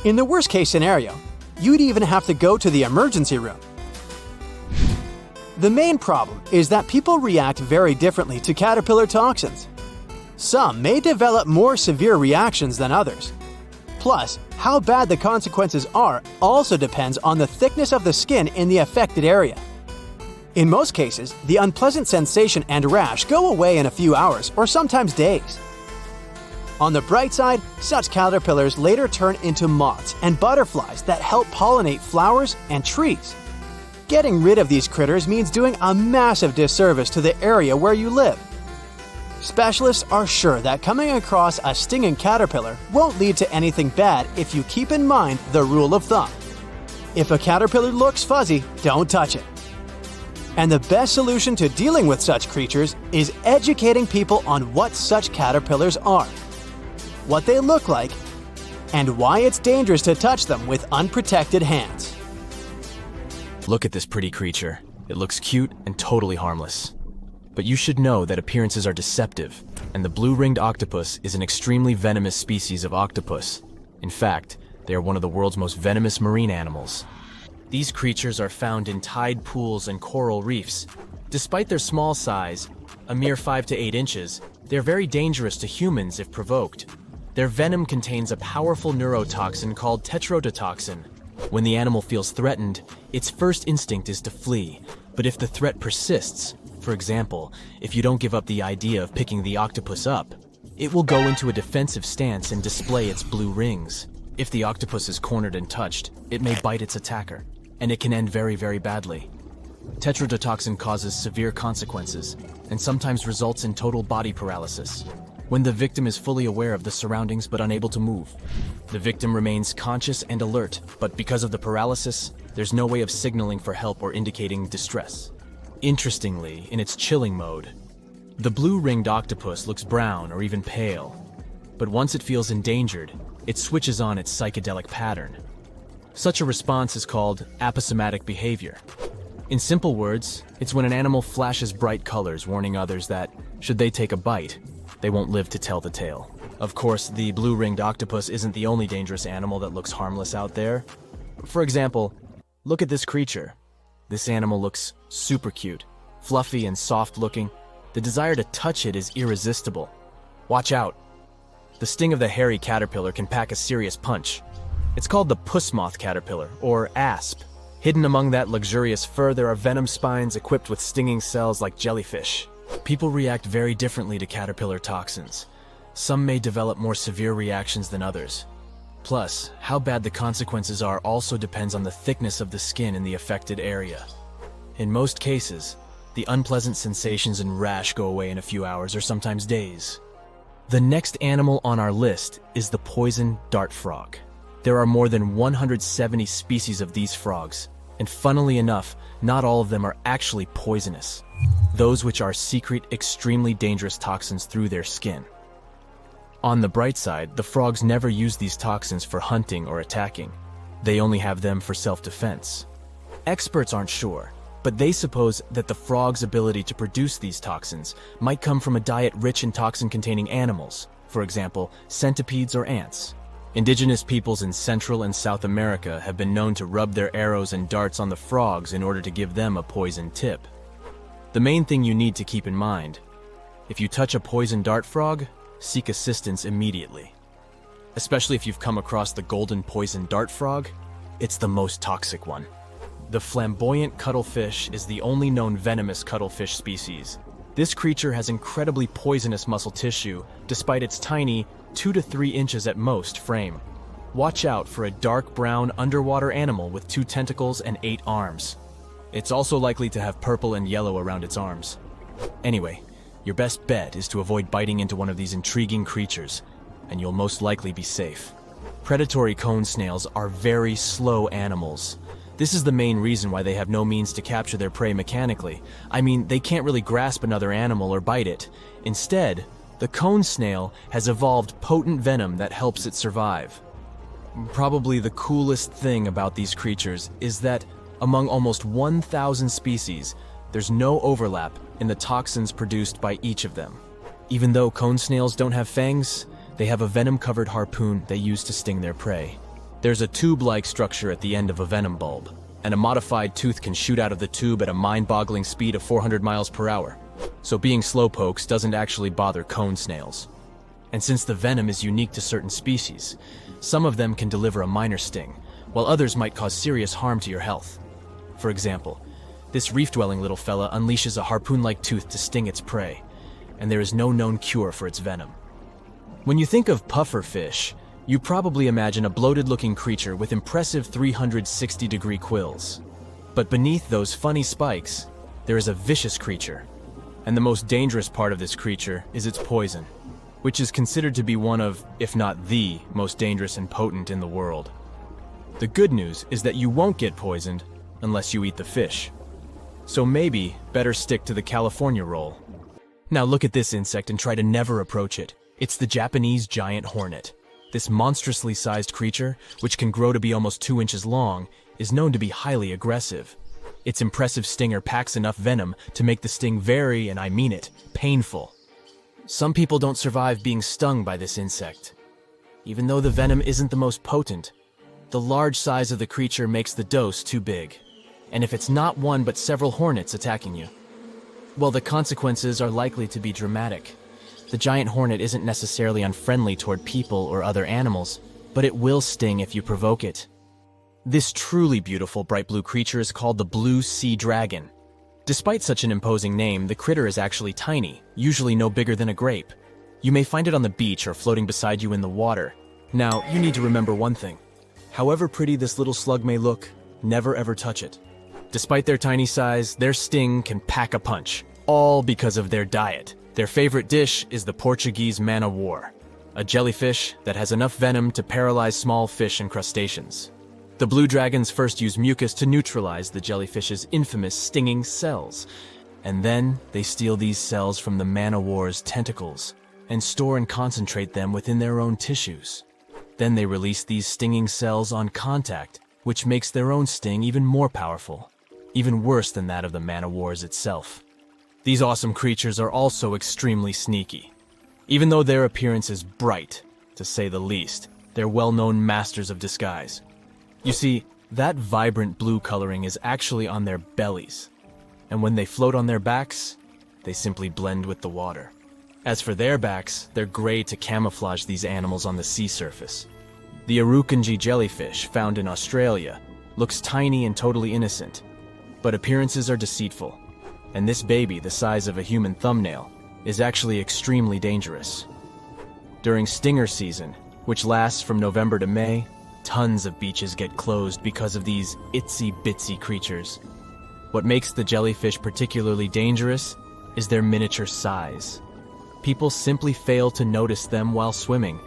In the worst case scenario, you'd even have to go to the emergency room. The main problem is that people react very differently to caterpillar toxins. Some may develop more severe reactions than others. Plus, how bad the consequences are also depends on the thickness of the skin in the affected area. In most cases, the unpleasant sensation and rash go away in a few hours or sometimes days. On the bright side, such caterpillars later turn into moths and butterflies that help pollinate flowers and trees. Getting rid of these critters means doing a massive disservice to the area where you live. Specialists are sure that coming across a stinging caterpillar won't lead to anything bad if you keep in mind the rule of thumb. If a caterpillar looks fuzzy, don't touch it. And the best solution to dealing with such creatures is educating people on what such caterpillars are, what they look like, and why it's dangerous to touch them with unprotected hands. Look at this pretty creature. It looks cute and totally harmless. But you should know that appearances are deceptive, and the blue-ringed octopus is an extremely venomous species of octopus. In fact, they are one of the world's most venomous marine animals. These creatures are found in tide pools and coral reefs. Despite their small size, a mere 5 to 8 inches, they are very dangerous to humans if provoked. Their venom contains a powerful neurotoxin called tetrodotoxin. When the animal feels threatened, its first instinct is to flee, but if the threat persists, for example, if you don't give up the idea of picking the octopus up, it will go into a defensive stance and display its blue rings. If the octopus is cornered and touched, it may bite its attacker, and it can end very, very badly. Tetrodotoxin causes severe consequences, and sometimes results in total body paralysis, when the victim is fully aware of the surroundings but unable to move. The victim remains conscious and alert, but because of the paralysis, there's no way of signaling for help or indicating distress. Interestingly, in its chilling mode, the blue-ringed octopus looks brown or even pale, but once it feels endangered, it switches on its psychedelic pattern. Such a response is called aposematic behavior. In simple words, it's when an animal flashes bright colors, warning others that, should they take a bite, they won't live to tell the tale. Of course, the blue-ringed octopus isn't the only dangerous animal that looks harmless out there. For example, look at this creature. This animal looks super cute, fluffy and soft-looking. The desire to touch it is irresistible. Watch out. The sting of the hairy caterpillar can pack a serious punch. It's called the pus moth caterpillar, or asp. Hidden among that luxurious fur, there are venom spines equipped with stinging cells like jellyfish. People react very differently to caterpillar toxins. Some may develop more severe reactions than others. Plus, how bad the consequences are also depends on the thickness of the skin in the affected area. In most cases, the unpleasant sensations and rash go away in a few hours or sometimes days. The next animal on our list is the poison dart frog. There are more than 170 species of these frogs, and funnily enough, not all of them are actually poisonous. Those which are secret, extremely dangerous toxins through their skin. On the bright side, the frogs never use these toxins for hunting or attacking. They only have them for self-defense. Experts aren't sure, but they suppose that the frog's ability to produce these toxins might come from a diet rich in toxin-containing animals, for example, centipedes or ants. Indigenous peoples in Central and South America have been known to rub their arrows and darts on the frogs in order to give them a poison tip. The main thing you need to keep in mind: if you touch a poison dart frog, seek assistance immediately. Especially if you've come across the golden poison dart frog, it's the most toxic one. The flamboyant cuttlefish is the only known venomous cuttlefish species. This creature has incredibly poisonous muscle tissue, despite its tiny, 2 to 3 inches at most, frame. Watch out for a dark brown underwater animal with 2 tentacles and 8 arms. It's also likely to have purple and yellow around its arms. Anyway, your best bet is to avoid biting into one of these intriguing creatures, and you'll most likely be safe. Predatory cone snails are very slow animals. This is the main reason why they have no means to capture their prey mechanically. I mean, they can't really grasp another animal or bite it. Instead, the cone snail has evolved potent venom that helps it survive. Probably the coolest thing about these creatures is that among almost 1,000 species, there's no overlap in the toxins produced by each of them. Even though cone snails don't have fangs, they have a venom-covered harpoon they use to sting their prey. There's a tube-like structure at the end of a venom bulb, and a modified tooth can shoot out of the tube at a mind-boggling speed of 400 miles per hour. So being slowpokes doesn't actually bother cone snails. And since the venom is unique to certain species, some of them can deliver a minor sting, while others might cause serious harm to your health. For example, this reef-dwelling little fella unleashes a harpoon-like tooth to sting its prey, and there is no known cure for its venom. When you think of pufferfish, you probably imagine a bloated-looking creature with impressive 360-degree quills. But beneath those funny spikes, there is a vicious creature. And the most dangerous part of this creature is its poison, which is considered to be one of, if not the, most dangerous and potent in the world. The good news is that you won't get poisoned unless you eat the fish. So maybe better stick to the California roll. Now look at this insect and try to never approach it. It's the Japanese giant hornet. This monstrously sized creature, which can grow to be almost 2 inches long, is known to be highly aggressive. Its impressive stinger packs enough venom to make the sting very, and I mean it, painful. Some people don't survive being stung by this insect. Even though the venom isn't the most potent, the large size of the creature makes the dose too big. And if it's not one but several hornets attacking you, well, the consequences are likely to be dramatic. The giant hornet isn't necessarily unfriendly toward people or other animals, but it will sting if you provoke it. This truly beautiful bright blue creature is called the blue sea dragon. Despite such an imposing name, the critter is actually tiny, usually no bigger than a grape. You may find it on the beach or floating beside you in the water. Now, you need to remember one thing. However pretty this little slug may look, never ever touch it. Despite their tiny size, their sting can pack a punch, all because of their diet. Their favorite dish is the Portuguese man-o'-war, a jellyfish that has enough venom to paralyze small fish and crustaceans. The blue dragons first use mucus to neutralize the jellyfish's infamous stinging cells, and then they steal these cells from the man-o'-war's tentacles and store and concentrate them within their own tissues. Then they release these stinging cells on contact, which makes their own sting even more powerful, even worse than that of the man-o'-war's itself. These awesome creatures are also extremely sneaky. Even though their appearance is bright, to say the least, they're well-known masters of disguise. You see, that vibrant blue coloring is actually on their bellies, and when they float on their backs, they simply blend with the water. As for their backs, they're gray to camouflage these animals on the sea surface. The Irukandji jellyfish, found in Australia, looks tiny and totally innocent, but appearances are deceitful. And this baby, the size of a human thumbnail, is actually extremely dangerous. During stinger season, which lasts from November to May, tons of beaches get closed because of these itsy-bitsy creatures. What makes the jellyfish particularly dangerous is their miniature size. People simply fail to notice them while swimming.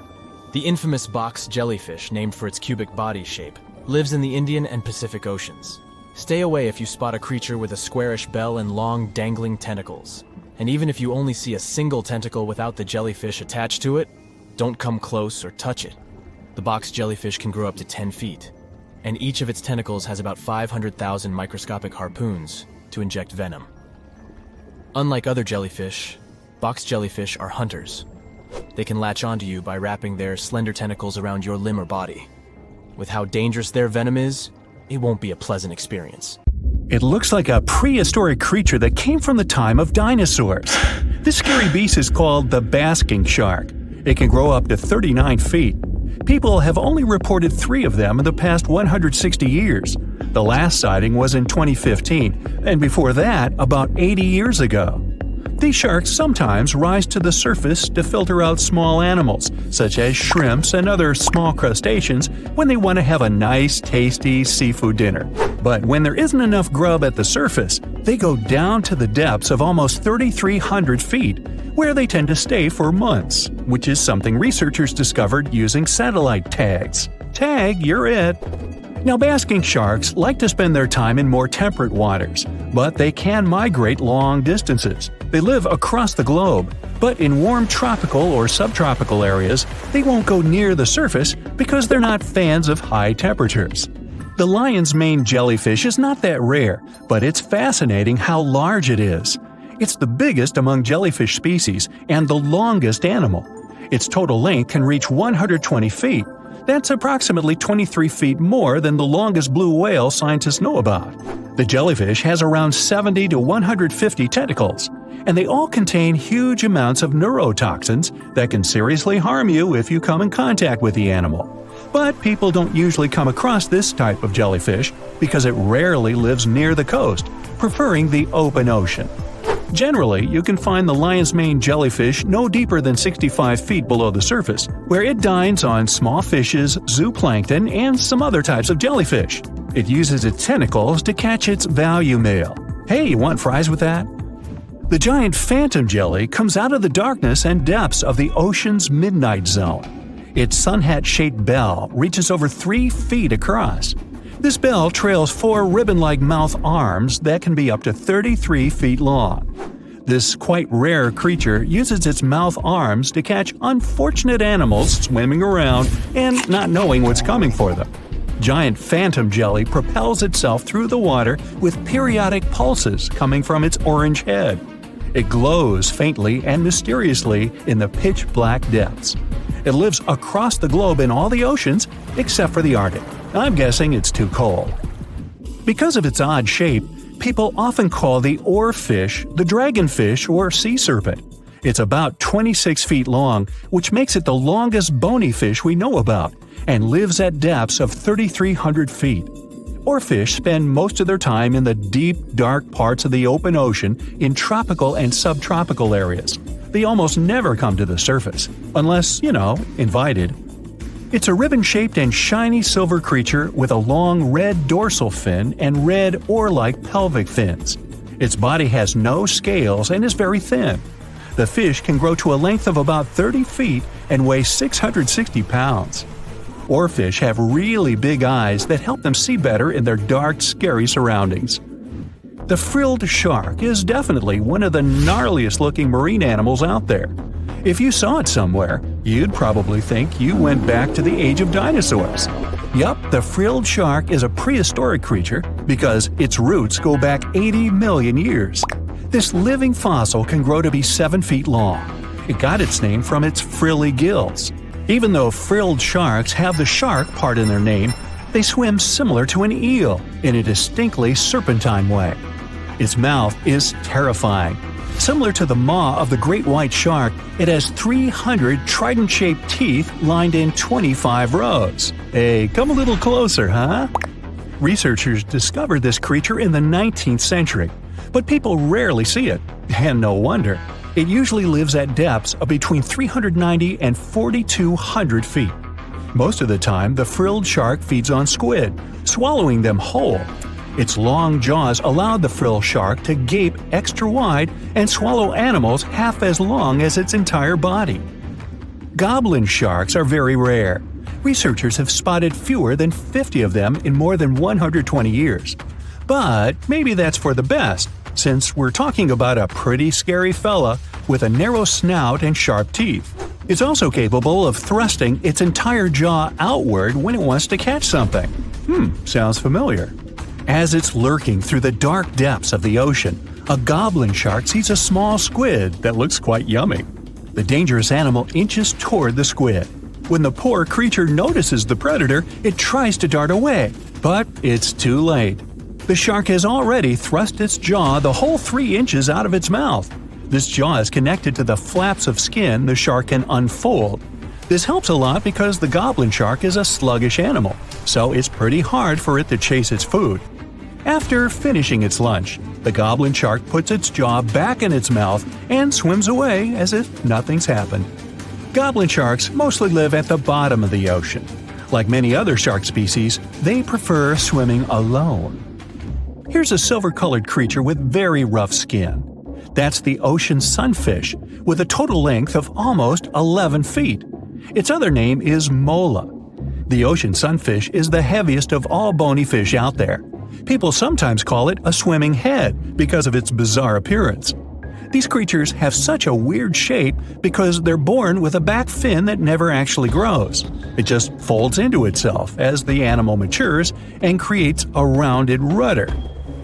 The infamous box jellyfish, named for its cubic body shape, lives in the Indian and Pacific Oceans. Stay away if you spot a creature with a squarish bell and long, dangling tentacles. And even if you only see a single tentacle without the jellyfish attached to it, don't come close or touch it. The box jellyfish can grow up to 10 feet, and each of its tentacles has about 500,000 microscopic harpoons to inject venom. Unlike other jellyfish, box jellyfish are hunters. They can latch onto you by wrapping their slender tentacles around your limb or body. With how dangerous their venom is, it won't be a pleasant experience. It looks like a prehistoric creature that came from the time of dinosaurs. This scary beast is called the basking shark. It can grow up to 39 feet. People have only reported 3 of them in the past 160 years. The last sighting was in 2015, and before that, about 80 years ago. These sharks sometimes rise to the surface to filter out small animals, such as shrimps and other small crustaceans, when they want to have a nice, tasty seafood dinner. But when there isn't enough grub at the surface, they go down to the depths of almost 3,300 feet, where they tend to stay for months, which is something researchers discovered using satellite tags. Tag, you're it! Now, basking sharks like to spend their time in more temperate waters, but they can migrate long distances. They live across the globe, but in warm tropical or subtropical areas, they won't go near the surface because they're not fans of high temperatures. The lion's mane jellyfish is not that rare, but it's fascinating how large it is. It's the biggest among jellyfish species and the longest animal. Its total length can reach 120 feet. That's approximately 23 feet more than the longest blue whale scientists know about. The jellyfish has around 70 to 150 tentacles, and they all contain huge amounts of neurotoxins that can seriously harm you if you come in contact with the animal. But people don't usually come across this type of jellyfish because it rarely lives near the coast, preferring the open ocean. Generally, you can find the lion's mane jellyfish no deeper than 65 feet below the surface, where it dines on small fishes, zooplankton, and some other types of jellyfish. It uses its tentacles to catch its value meal. Hey, you want fries with that? The giant phantom jelly comes out of the darkness and depths of the ocean's midnight zone. Its sun hat-shaped bell reaches over 3 feet across. This bell trails 4 ribbon-like mouth arms that can be up to 33 feet long. This quite rare creature uses its mouth arms to catch unfortunate animals swimming around and not knowing what's coming for them. Giant phantom jelly propels itself through the water with periodic pulses coming from its orange head. It glows faintly and mysteriously in the pitch-black depths. It lives across the globe in all the oceans except for the Arctic. I'm guessing it's too cold. Because of its odd shape, people often call the oarfish the dragonfish or sea serpent. It's about 26 feet long, which makes it the longest bony fish we know about, and lives at depths of 3,300 feet. Oarfish spend most of their time in the deep, dark parts of the open ocean in tropical and subtropical areas. They almost never come to the surface, unless, invited. It's a ribbon-shaped and shiny silver creature with a long red dorsal fin and red oar-like pelvic fins. Its body has no scales and is very thin. The fish can grow to a length of about 30 feet and weigh 660 pounds. Oarfish have really big eyes that help them see better in their dark, scary surroundings. The frilled shark is definitely one of the gnarliest-looking marine animals out there. If you saw it somewhere, you'd probably think you went back to the age of dinosaurs. Yup, the frilled shark is a prehistoric creature because its roots go back 80 million years. This living fossil can grow to be 7 feet long. It got its name from its frilly gills. Even though frilled sharks have the shark part in their name, they swim similar to an eel in a distinctly serpentine way. Its mouth is terrifying. Similar to the maw of the great white shark, it has 300 trident-shaped teeth lined in 25 rows. Hey, come a little closer, huh? Researchers discovered this creature in the 19th century, but people rarely see it, and no wonder. It usually lives at depths of between 390 and 4,200 feet. Most of the time, the frilled shark feeds on squid, swallowing them whole. Its long jaws allowed the frilled shark to gape extra wide and swallow animals half as long as its entire body. Goblin sharks are very rare. Researchers have spotted fewer than 50 of them in more than 120 years. But maybe that's for the best, since we're talking about a pretty scary fella with a narrow snout and sharp teeth. It's also capable of thrusting its entire jaw outward when it wants to catch something. Sounds familiar. As it's lurking through the dark depths of the ocean, a goblin shark sees a small squid that looks quite yummy. The dangerous animal inches toward the squid. When the poor creature notices the predator, it tries to dart away, but it's too late. The shark has already thrust its jaw the whole 3 inches out of its mouth. This jaw is connected to the flaps of skin the shark can unfold. This helps a lot because the goblin shark is a sluggish animal, so it's pretty hard for it to chase its food. After finishing its lunch, The goblin shark puts its jaw back in its mouth and swims away as if nothing's happened. Goblin sharks mostly live at the bottom of the ocean. Like many other shark species, they prefer swimming alone. Here's a silver-colored creature with very rough skin. That's the ocean sunfish, with a total length of almost 11 feet. Its other name is mola. The ocean sunfish is the heaviest of all bony fish out there. People sometimes call it a swimming head because of its bizarre appearance. These creatures have such a weird shape because they're born with a back fin that never actually grows. It just folds into itself as the animal matures and creates a rounded rudder.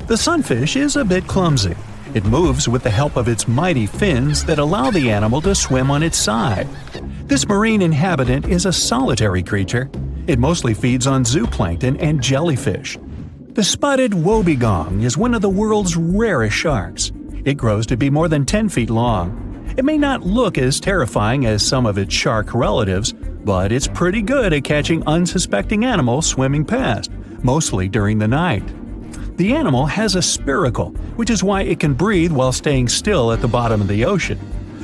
The sunfish is a bit clumsy. It moves with the help of its mighty fins that allow the animal to swim on its side. This marine inhabitant is a solitary creature. It mostly feeds on zooplankton and jellyfish. The spotted wobbegong is one of the world's rarest sharks. It grows to be more than 10 feet long. It may not look as terrifying as some of its shark relatives, but it's pretty good at catching unsuspecting animals swimming past, mostly during the night. The animal has a spiracle, which is why it can breathe while staying still at the bottom of the ocean.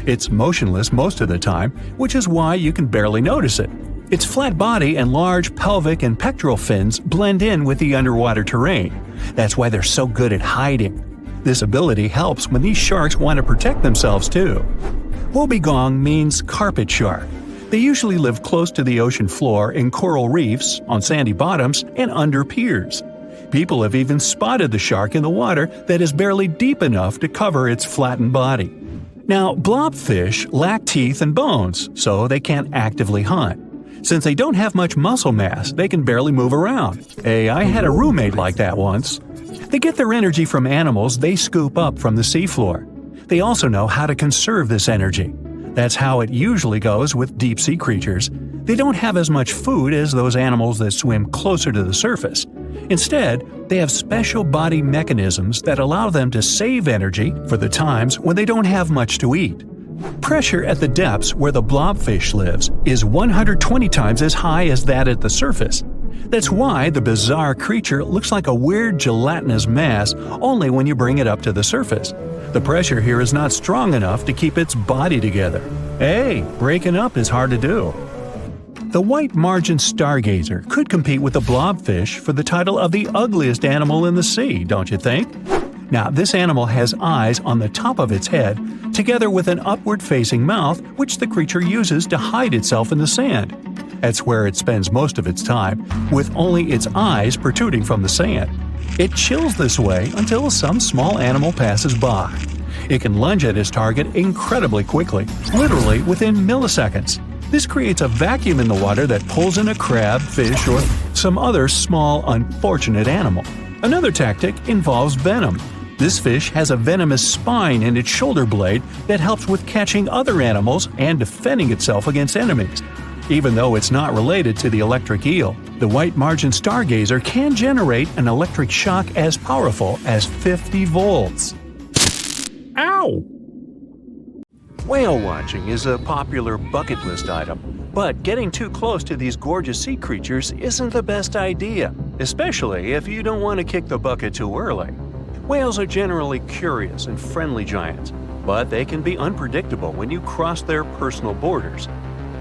It's motionless most of the time, which is why you can barely notice it. Its flat body and large pelvic and pectoral fins blend in with the underwater terrain. That's why they're so good at hiding. This ability helps when these sharks want to protect themselves too. Wobbegong means carpet shark. They usually live close to the ocean floor in coral reefs, on sandy bottoms, and under piers. People have even spotted the shark in the water that is barely deep enough to cover its flattened body. Now, blobfish lack teeth and bones, so they can't actively hunt. Since they don't have much muscle mass, they can barely move around. Hey, I had a roommate like that once. They get their energy from animals they scoop up from the seafloor. They also know how to conserve this energy. That's how it usually goes with deep-sea creatures. They don't have as much food as those animals that swim closer to the surface. Instead, they have special body mechanisms that allow them to save energy for the times when they don't have much to eat. Pressure at the depths where the blobfish lives is 120 times as high as that at the surface. That's why the bizarre creature looks like a weird gelatinous mass only when you bring it up to the surface. The pressure here is not strong enough to keep its body together. Hey, breaking up is hard to do. The white margin stargazer could compete with the blobfish for the title of the ugliest animal in the sea, don't you think? Now, this animal has eyes on the top of its head, together with an upward-facing mouth which the creature uses to hide itself in the sand. That's where it spends most of its time, with only its eyes protruding from the sand. It chills this way until some small animal passes by. It can lunge at its target incredibly quickly, literally within milliseconds. This creates a vacuum in the water that pulls in a crab, fish, or some other small, unfortunate animal. Another tactic involves venom. This fish has a venomous spine in its shoulder blade that helps with catching other animals and defending itself against enemies. Even though it's not related to the electric eel, the white margin stargazer can generate an electric shock as powerful as 50 volts. Ow! Whale watching is a popular bucket list item, but getting too close to these gorgeous sea creatures isn't the best idea, especially if you don't want to kick the bucket too early. Whales are generally curious and friendly giants, but they can be unpredictable when you cross their personal borders.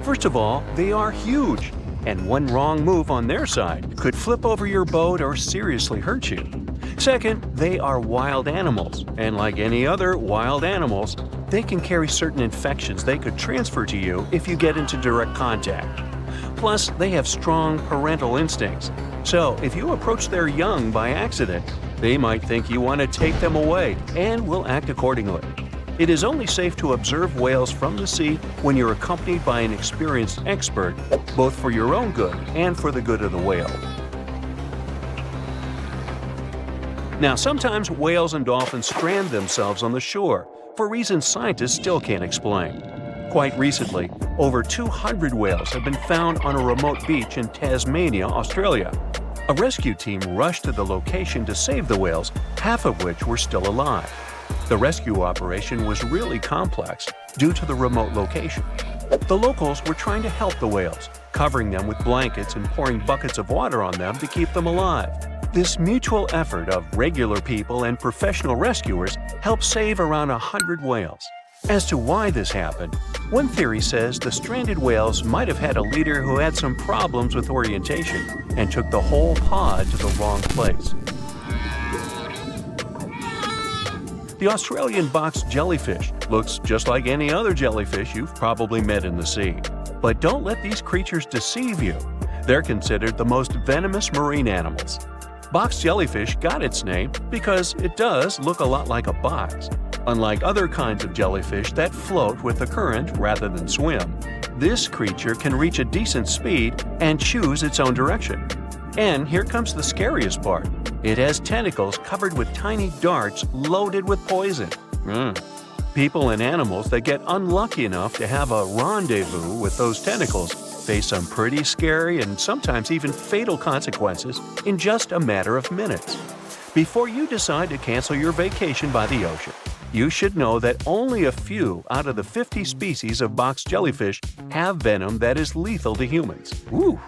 First of all, they are huge, and one wrong move on their side could flip over your boat or seriously hurt you. Second, they are wild animals, and like any other wild animals, they can carry certain infections they could transfer to you if you get into direct contact. Plus, they have strong parental instincts, so if you approach their young by accident, they might think you want to take them away and will act accordingly. It is only safe to observe whales from the sea when you're accompanied by an experienced expert, both for your own good and for the good of the whale. Now, sometimes whales and dolphins strand themselves on the shore for reasons scientists still can't explain. Quite recently, over 200 whales have been found on a remote beach in Tasmania, Australia. A rescue team rushed to the location to save the whales, half of which were still alive. The rescue operation was really complex due to the remote location. The locals were trying to help the whales, covering them with blankets and pouring buckets of water on them to keep them alive. This mutual effort of regular people and professional rescuers helped save around 100 whales. As to why this happened, one theory says the stranded whales might have had a leader who had some problems with orientation and took the whole pod to the wrong place. The Australian box jellyfish looks just like any other jellyfish you've probably met in the sea. But don't let these creatures deceive you. They're considered the most venomous marine animals. Box jellyfish got its name because it does look a lot like a box. Unlike other kinds of jellyfish that float with the current rather than swim, this creature can reach a decent speed and choose its own direction. And here comes the scariest part. It has tentacles covered with tiny darts loaded with poison. People and animals that get unlucky enough to have a rendezvous with those tentacles face some pretty scary and sometimes even fatal consequences in just a matter of minutes. Before you decide to cancel your vacation by the ocean, you should know that only a few out of the 50 species of box jellyfish have venom that is lethal to humans. Ooh.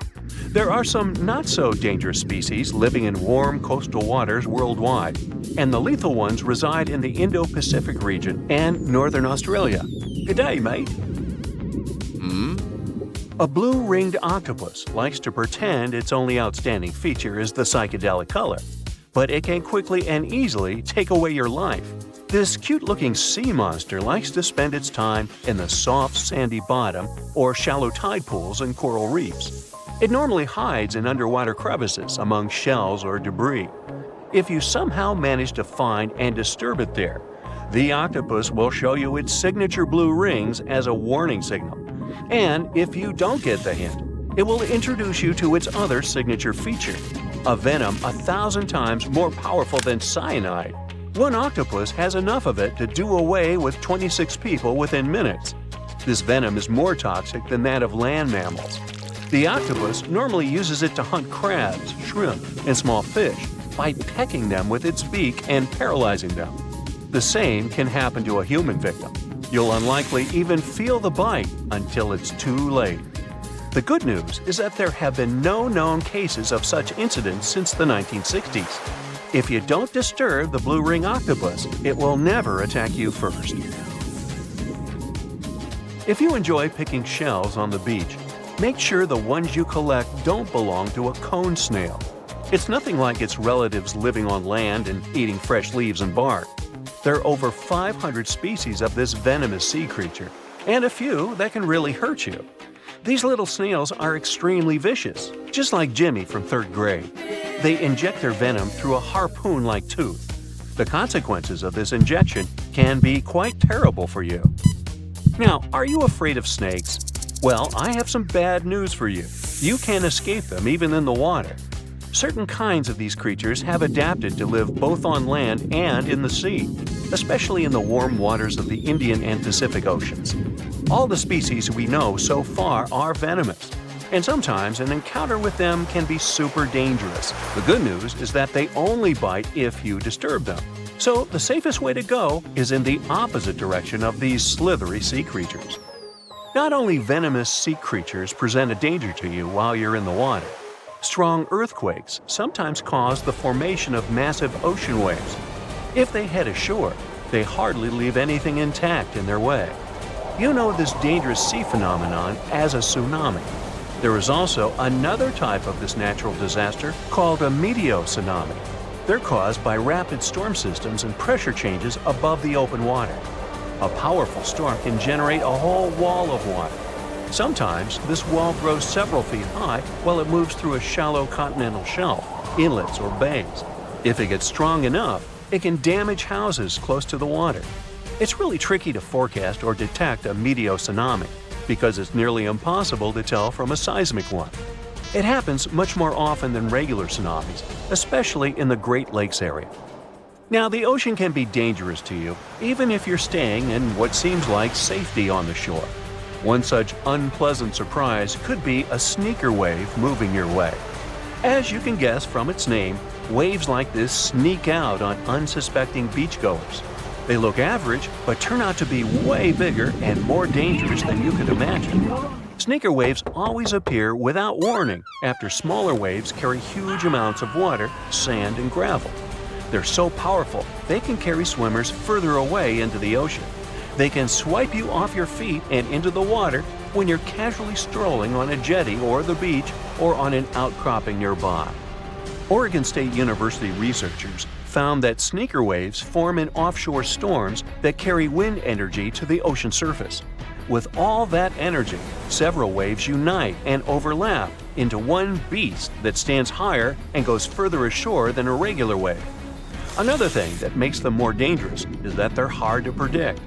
There are some not-so-dangerous species living in warm coastal waters worldwide, and the lethal ones reside in the Indo-Pacific region and northern Australia. Good day, mate. A blue-ringed octopus likes to pretend its only outstanding feature is the psychedelic color, but it can quickly and easily take away your life. This cute-looking sea monster likes to spend its time in the soft, sandy bottom or shallow tide pools and coral reefs. It normally hides in underwater crevices among shells or debris. If you somehow manage to find and disturb it there, the octopus will show you its signature blue rings as a warning signal. And if you don't get the hint, it will introduce you to its other signature feature, a venom 1,000 times more powerful than cyanide. One octopus has enough of it to do away with 26 people within minutes. This venom is more toxic than that of land mammals. The octopus normally uses it to hunt crabs, shrimp, and small fish by pecking them with its beak and paralyzing them. The same can happen to a human victim. You'll unlikely even feel the bite until it's too late. The good news is that there have been no known cases of such incidents since the 1960s. If you don't disturb the blue ring octopus, it will never attack you first. If you enjoy picking shells on the beach, make sure the ones you collect don't belong to a cone snail. It's nothing like its relatives living on land and eating fresh leaves and bark. There are over 500 species of this venomous sea creature, and a few that can really hurt you. These little snails are extremely vicious, just like Jimmy from 3rd grade. They inject their venom through a harpoon-like tooth. The consequences of this injection can be quite terrible for you. Now, are you afraid of snakes? Well, I have some bad news for you. You can't escape them even in the water. Certain kinds of these creatures have adapted to live both on land and in the sea, especially in the warm waters of the Indian and Pacific Oceans. All the species we know so far are venomous, and sometimes an encounter with them can be super dangerous. The good news is that they only bite if you disturb them. So the safest way to go is in the opposite direction of these slithery sea creatures. Not only venomous sea creatures present a danger to you while you're in the water. Strong earthquakes sometimes cause the formation of massive ocean waves. If they head ashore, they hardly leave anything intact in their way. You know this dangerous sea phenomenon as a tsunami. There is also another type of this natural disaster called a meteotsunami. They're caused by rapid storm systems and pressure changes above the open water. A powerful storm can generate a whole wall of water. Sometimes this wall grows several feet high while it moves through a shallow continental shelf, inlets, or bays. If it gets strong enough, it can damage houses close to the water. It's really tricky to forecast or detect a meteotsunami because it's nearly impossible to tell from a seismic one. It happens much more often than regular tsunamis, especially in the Great Lakes area. Now, the ocean can be dangerous to you, even if you're staying in what seems like safety on the shore. One such unpleasant surprise could be a sneaker wave moving your way. As you can guess from its name, waves like this sneak out on unsuspecting beachgoers. They look average, but turn out to be way bigger and more dangerous than you could imagine. Sneaker waves always appear without warning after smaller waves carry huge amounts of water, sand, and gravel. They're so powerful, they can carry swimmers further away into the ocean. They can swipe you off your feet and into the water when you're casually strolling on a jetty or the beach or on an outcropping nearby. Oregon State University researchers found that sneaker waves form in offshore storms that carry wind energy to the ocean surface. With all that energy, several waves unite and overlap into one beast that stands higher and goes further ashore than a regular wave. Another thing that makes them more dangerous is that they're hard to predict.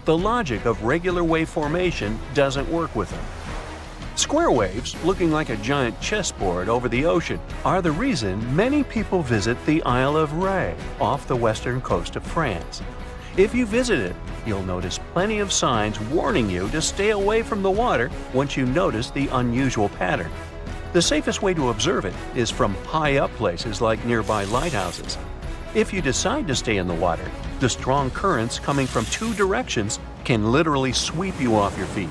The logic of regular wave formation doesn't work with them. Square waves, looking like a giant chessboard over the ocean, are the reason many people visit the Isle of Ré off the western coast of France. If you visit it, you'll notice plenty of signs warning you to stay away from the water once you notice the unusual pattern. The safest way to observe it is from high up places like nearby lighthouses. If you decide to stay in the water, the strong currents coming from two directions can literally sweep you off your feet.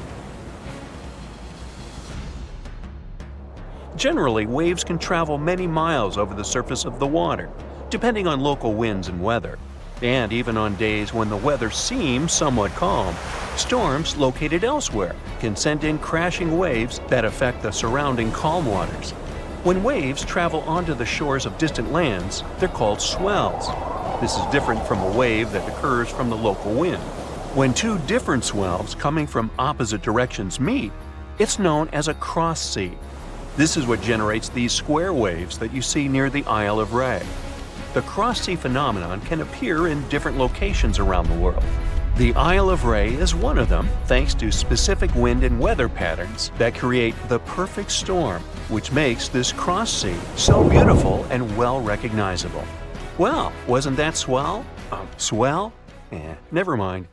Generally, waves can travel many miles over the surface of the water, depending on local winds and weather. And even on days when the weather seems somewhat calm, storms located elsewhere can send in crashing waves that affect the surrounding calm waters. When waves travel onto the shores of distant lands, they're called swells. This is different from a wave that occurs from the local wind. When two different swells coming from opposite directions meet, it's known as a cross sea. This is what generates these square waves that you see near the Isle of Ré. The cross-sea phenomenon can appear in different locations around the world. The Isle of Ré is one of them, thanks to specific wind and weather patterns that create the perfect storm, which makes this cross-sea so beautiful and well recognizable. Well, wasn't that swell? Swell? Never mind.